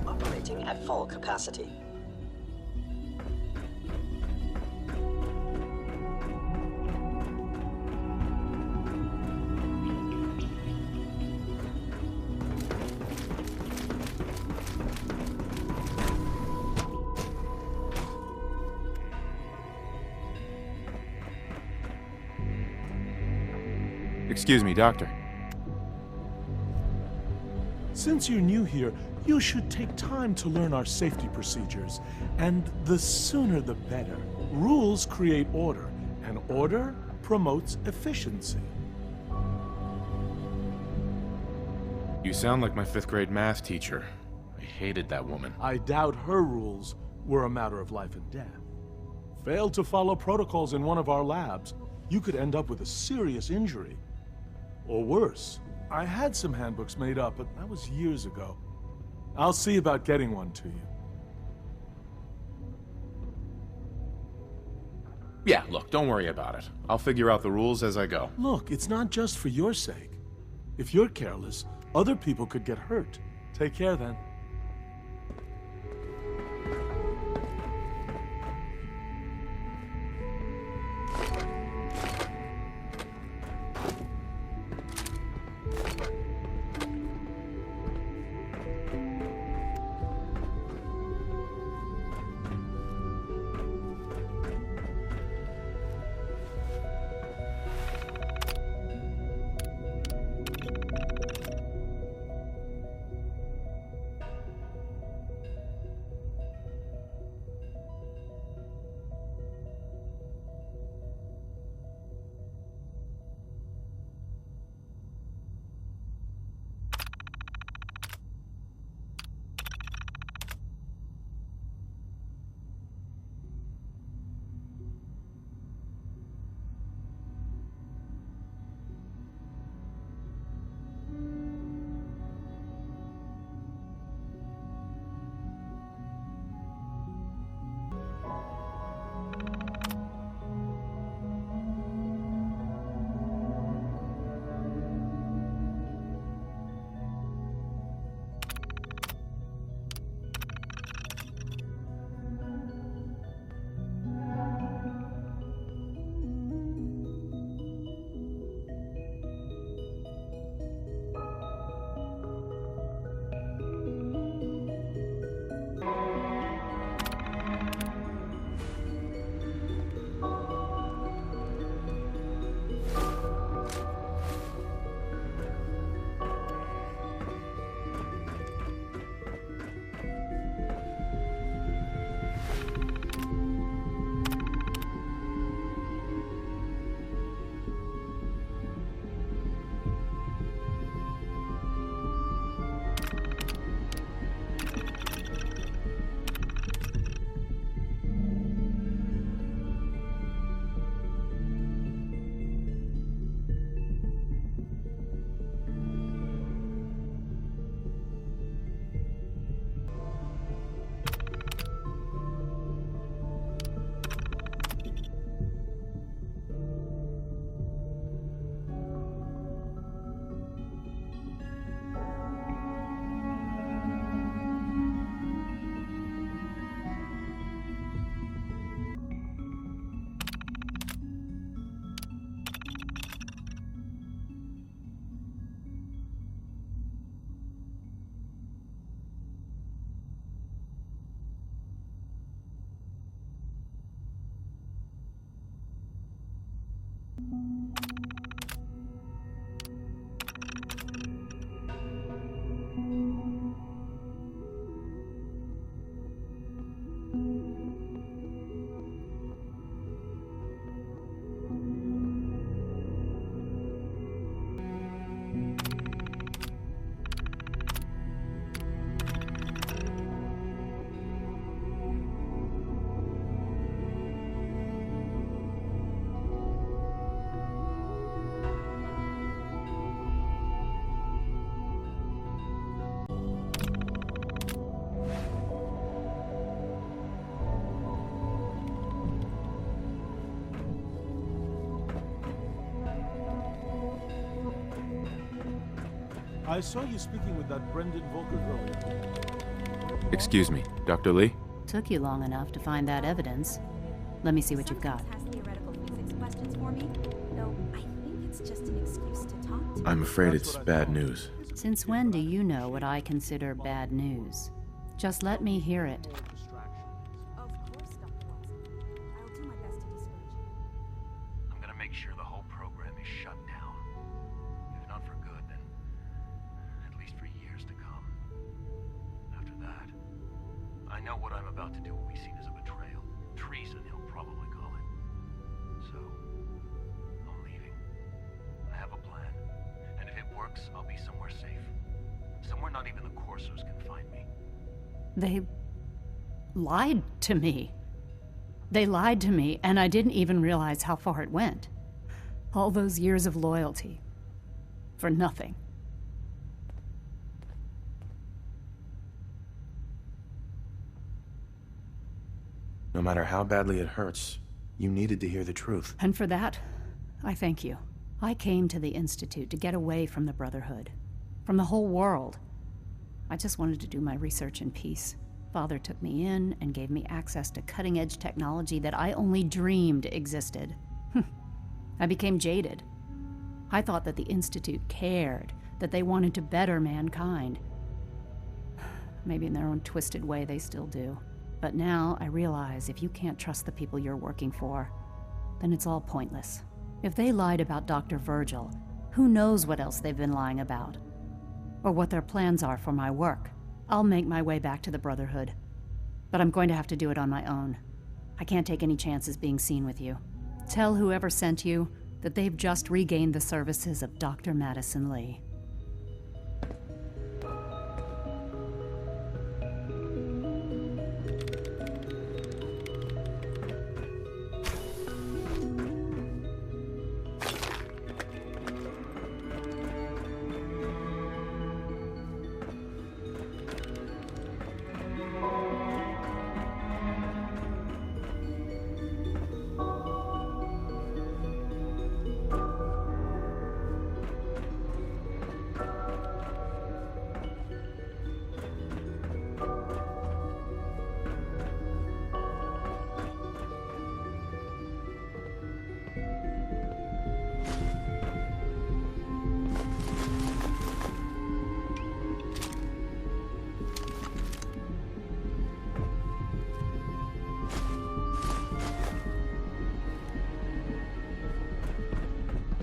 Operating at full capacity. Excuse me, Doctor. Since you're new here, you should take time to learn our safety procedures. And the sooner the better. Rules create order, and order promotes efficiency. You sound like my 5th grade math teacher. I hated that woman. I doubt her rules were a matter of life and death. Fail to follow protocols in one of our labs, you could end up with a serious injury. Or worse. I had some handbooks made up, but that was years ago. I'll see about getting one to you. Yeah, look, don't worry about it. I'll figure out the rules as I go. Look, it's not just for your sake. If you're careless, other people could get hurt. Take care then. I saw you speaking with that Brendan Volker earlier. Excuse me, Dr. Lee? Took you long enough to find that evidence. Let me see what you've got. Has theoretical physics questions for me, though I think it's just an excuse to talk to. I'm afraid it's bad news. Since when do you know what I consider bad news? Just let me hear it. Of course, Dr. Watson. I'll do my best to discourage you. I'm gonna make sure the whole program is shut down. If not for good, then at least for years to come. After that, I know what I'm about to do will be seen as a betrayal. Treason, he'll probably call it. So, I'm leaving. I have a plan. And if it works, I'll be somewhere safe. Somewhere not even the Corsos can find me. They lied to me. They lied to me, and I didn't even realize how far it went. All those years of loyalty. For nothing. No matter how badly it hurts, you needed to hear the truth. And for that, I thank you. I came to the Institute to get away from the Brotherhood. From the whole world. I just wanted to do my research in peace. Father took me in and gave me access to cutting-edge technology that I only dreamed existed. I became jaded. I thought that the Institute cared, that they wanted to better mankind. Maybe in their own twisted way they still do. But now I realize if you can't trust the people you're working for, then it's all pointless. If they lied about Dr. Virgil, who knows what else they've been lying about? Or what their plans are for my work. I'll make my way back to the Brotherhood. But I'm going to have to do it on my own. I can't take any chances being seen with you. Tell whoever sent you that they've just regained the services of Dr. Madison Lee.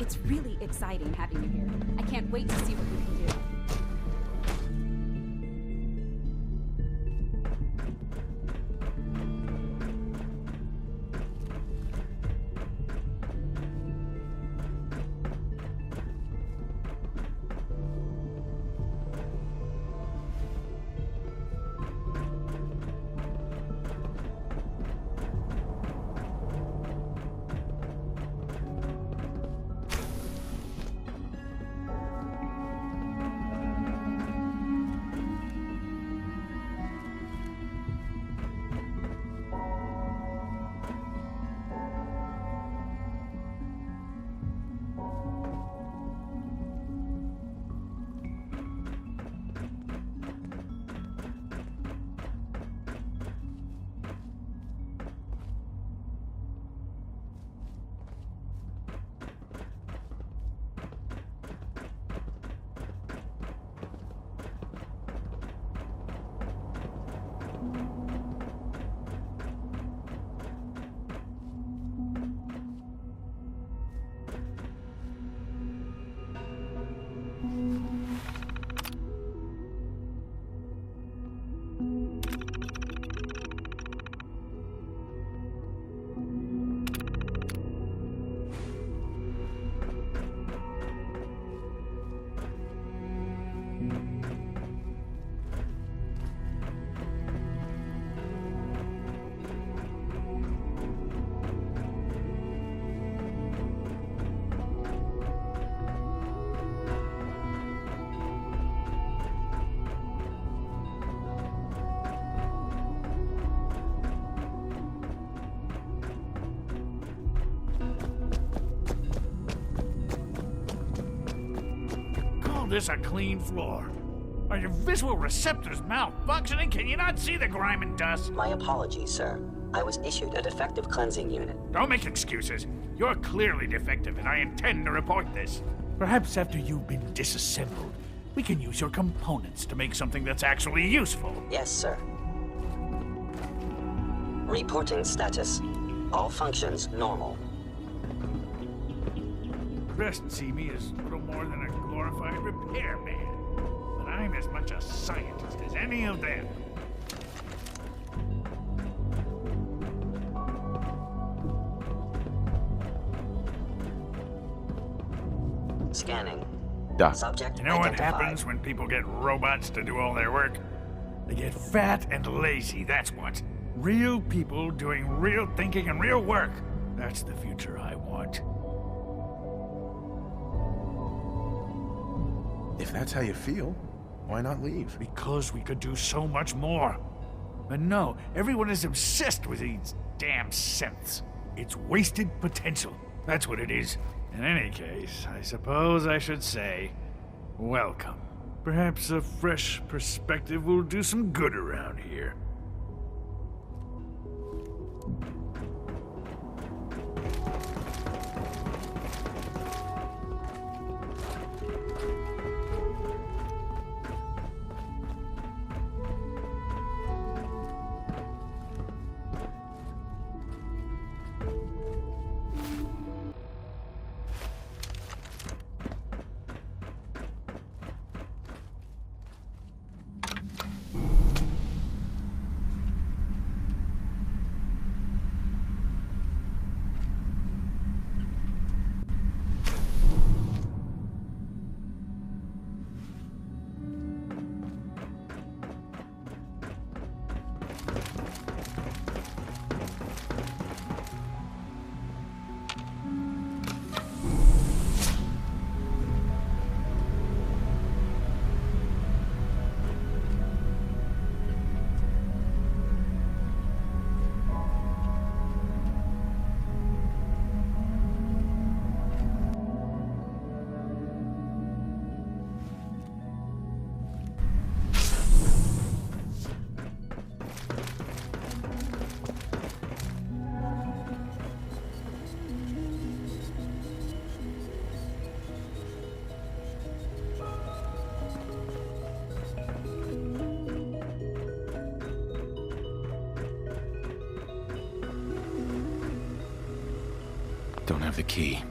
It's really exciting having you here. I can't wait to see what we can do. this a clean floor? Are your visual receptors malfunctioning? Can you not see the grime and dust? My apologies, sir. I was issued a defective cleansing unit. Don't make excuses. You're clearly defective, and I intend to report this. Perhaps after you've been disassembled, we can use your components to make something that's actually useful. Yes, sir. Reporting status. All functions normal. Rest see me as little more than a glorified repairman. But I'm as much a scientist as any of them. Scanning. Subject You know what identified. happens when people get robots to do all their work? They get fat and lazy, that's what. Real people doing real thinking and real work. That's the future I want. If that's how you feel, why not leave? Because we could do so much more. But no, everyone is obsessed with these damn synths. It's wasted potential. That's what it is. In any case, I suppose I should say, welcome. Perhaps a fresh perspective will do some good around here. Don't have the key.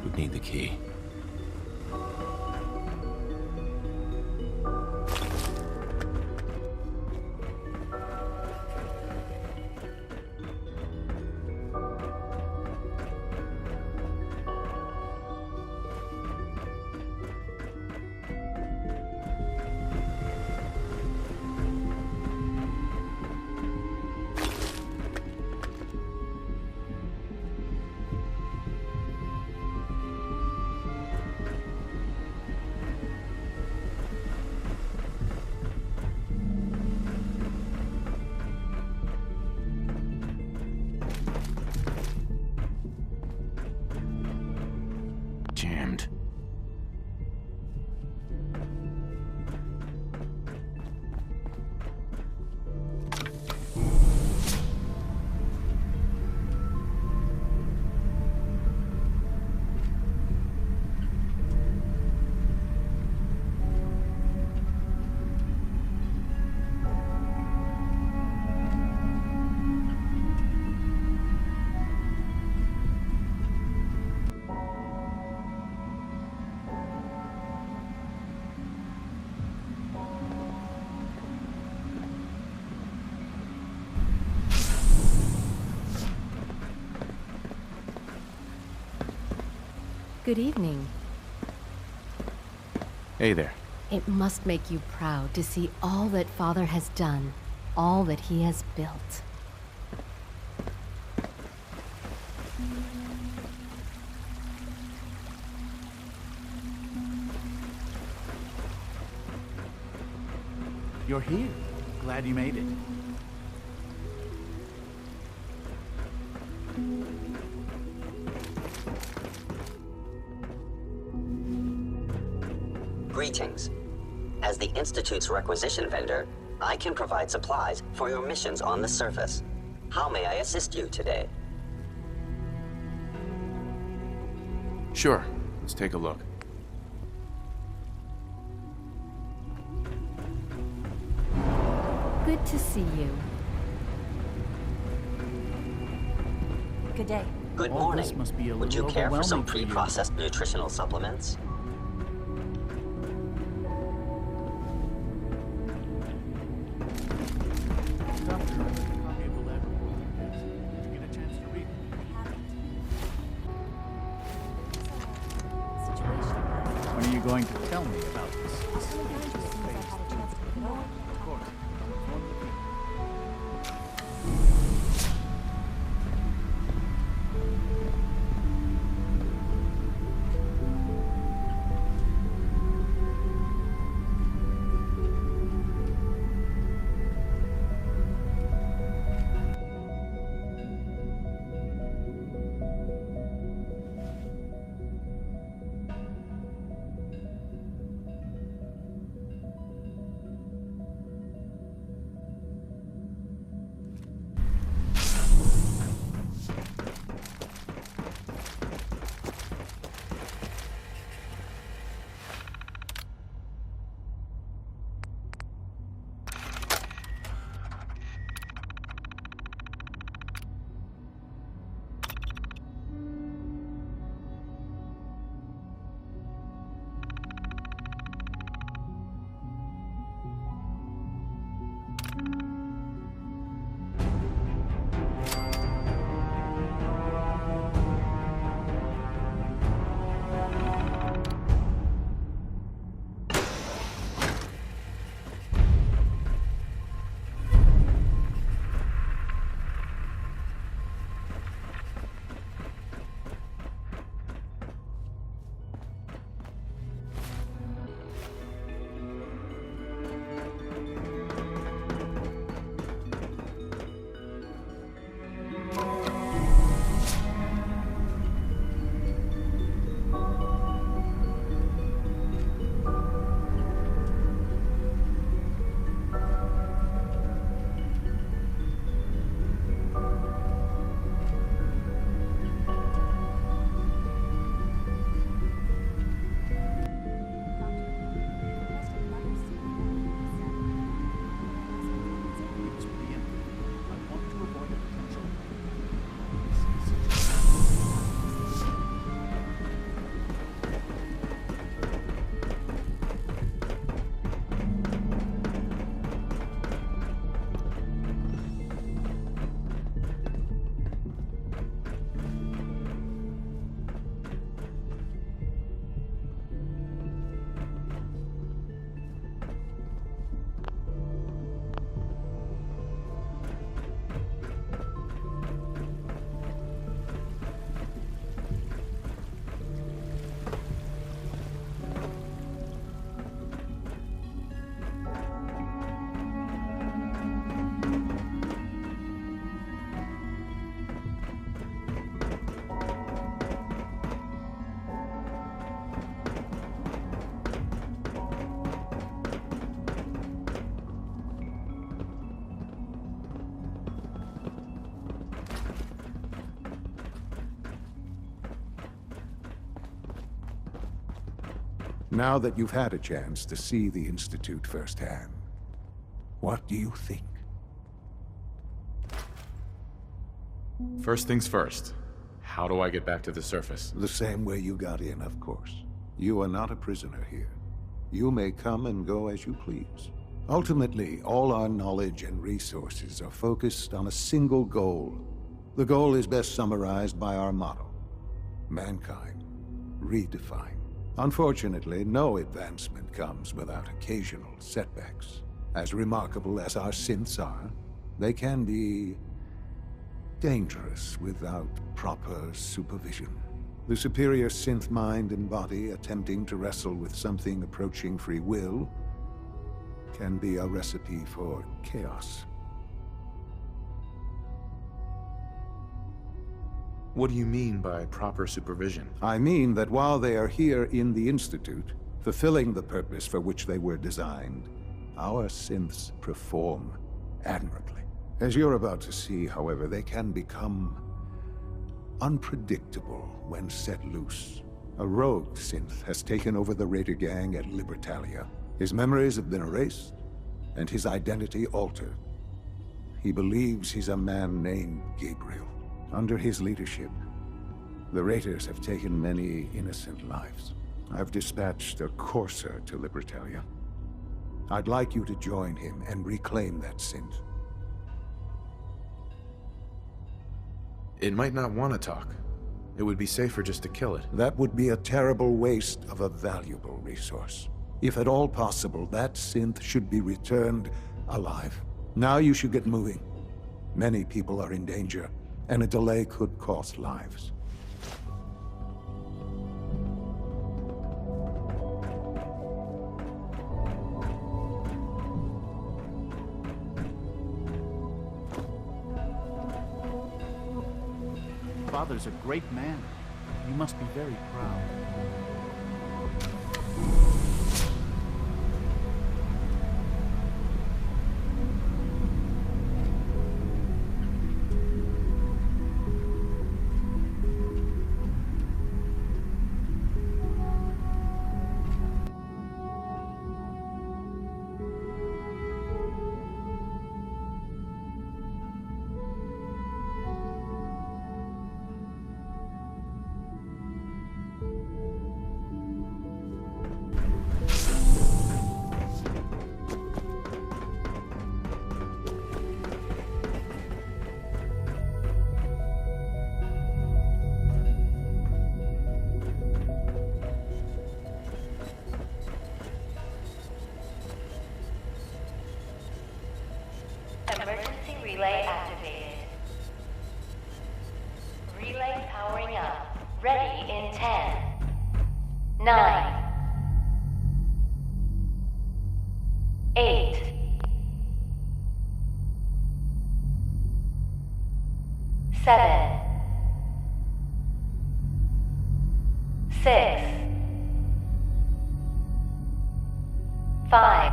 Would need the key. Jammed. Good evening. Hey there. It must make you proud to see all that Father has done, all that he has built. You're here. Glad you made it. Greetings. As the Institute's requisition vendor, I can provide supplies for your missions on the surface. How may I assist you today? Sure. Let's take a look. Good to see you. Good day. Good All morning. this must be a Would you little care for some overwhelming for you. pre-processed nutritional supplements? Doctor, I took a copy of the lab report. Did you get a chance to read it? When are you going to tell me about this? Of course. Inform the people. Now that you've had a chance to see the Institute firsthand, what do you think? First things first. How do I get back to the surface? The same way you got in, of course. You are not a prisoner here. You may come and go as you please. Ultimately, all our knowledge and resources are focused on a single goal. The goal is best summarized by our motto: mankind, redefined. Unfortunately, no advancement comes without occasional setbacks. As remarkable as our synths are, they can be dangerous without proper supervision. The superior synth mind and body attempting to wrestle with something approaching free will can be a recipe for chaos. What do you mean by proper supervision? I mean that while they are here in the Institute, fulfilling the purpose for which they were designed. Our synths perform admirably. As you're about to see, however, they can become unpredictable when set loose. A rogue synth has taken over the raider gang at Libertalia. His memories have been erased, and his identity altered. He believes he's a man named Gabriel. Under his leadership, the raiders have taken many innocent lives. I've dispatched a courser to Libertalia. I'd like you to join him and reclaim that synth. It might not want to talk. It would be safer just to kill it. That would be a terrible waste of a valuable resource. If at all possible, that synth should be returned alive. Now you should get moving. Many people are in danger, and a delay could cost lives. Father's a great man. You must be very proud. Emergency relay activated. Relay powering up. Ready in 10, 9, 8, 7, 6, 5.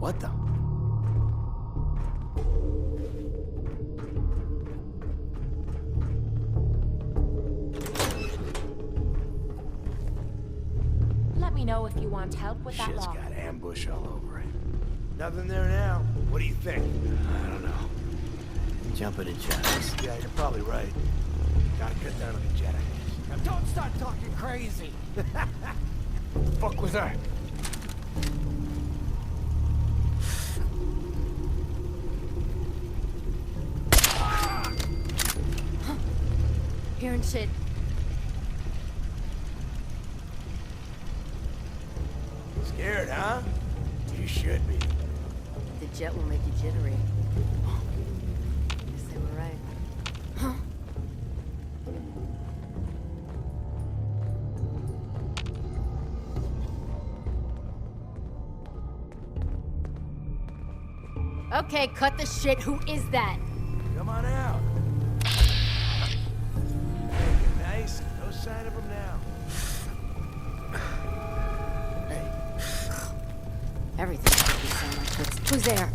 What the? Let me know if you want help with that Shit's lock. got ambush all over it. Nothing there now. What do you think? I don't know. Jumping in jacks. Yeah, you're probably right. Gotta cut down on the jet, I guess. Now don't start talking crazy! Fuck was that? Hearing shit. Scared, huh? you should be. The jet will make you jittery. Guess they were right. Huh? Okay, cut the shit. Who is that? Come on out. Nice. No sign of him now. Everything's gonna be so much. Who's there?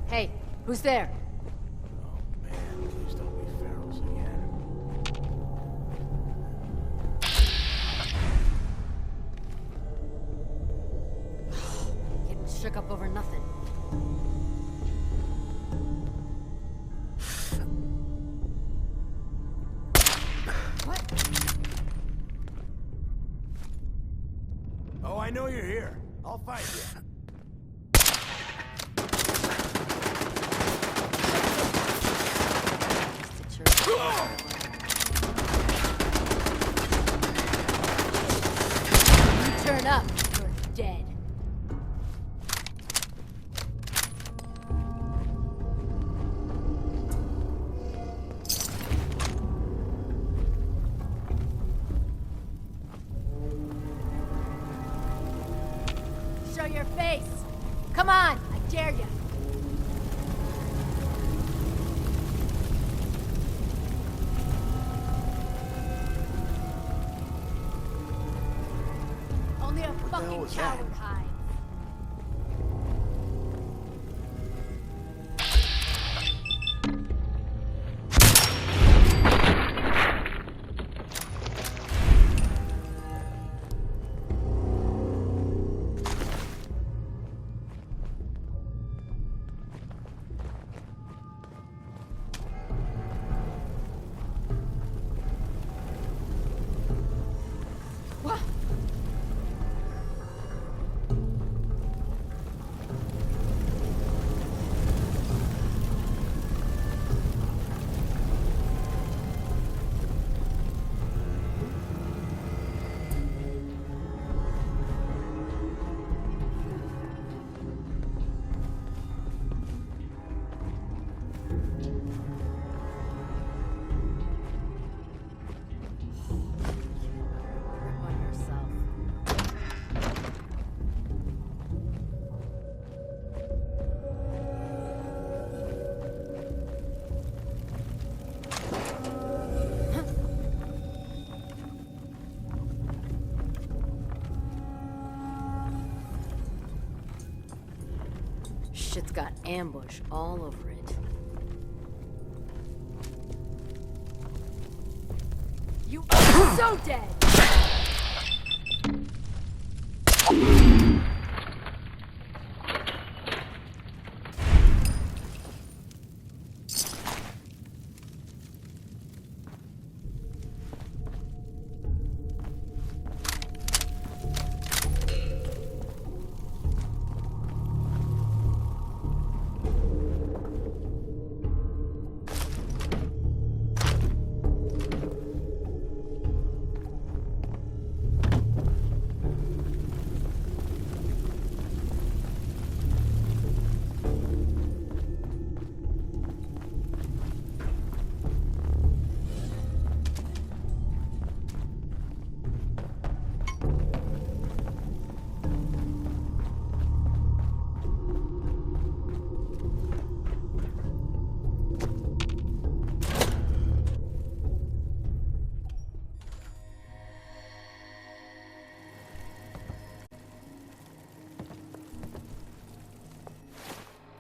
Hey, who's there? Please don't be ferals again. Getting shook up over nothing. What? Oh, I know you're here. I'll find you. You turn up, you're dead. Show your face. Come on, I dare you. Only a fucking coward hides. What? Grip on yourself. Shit's got ambush all over it. You are so dead!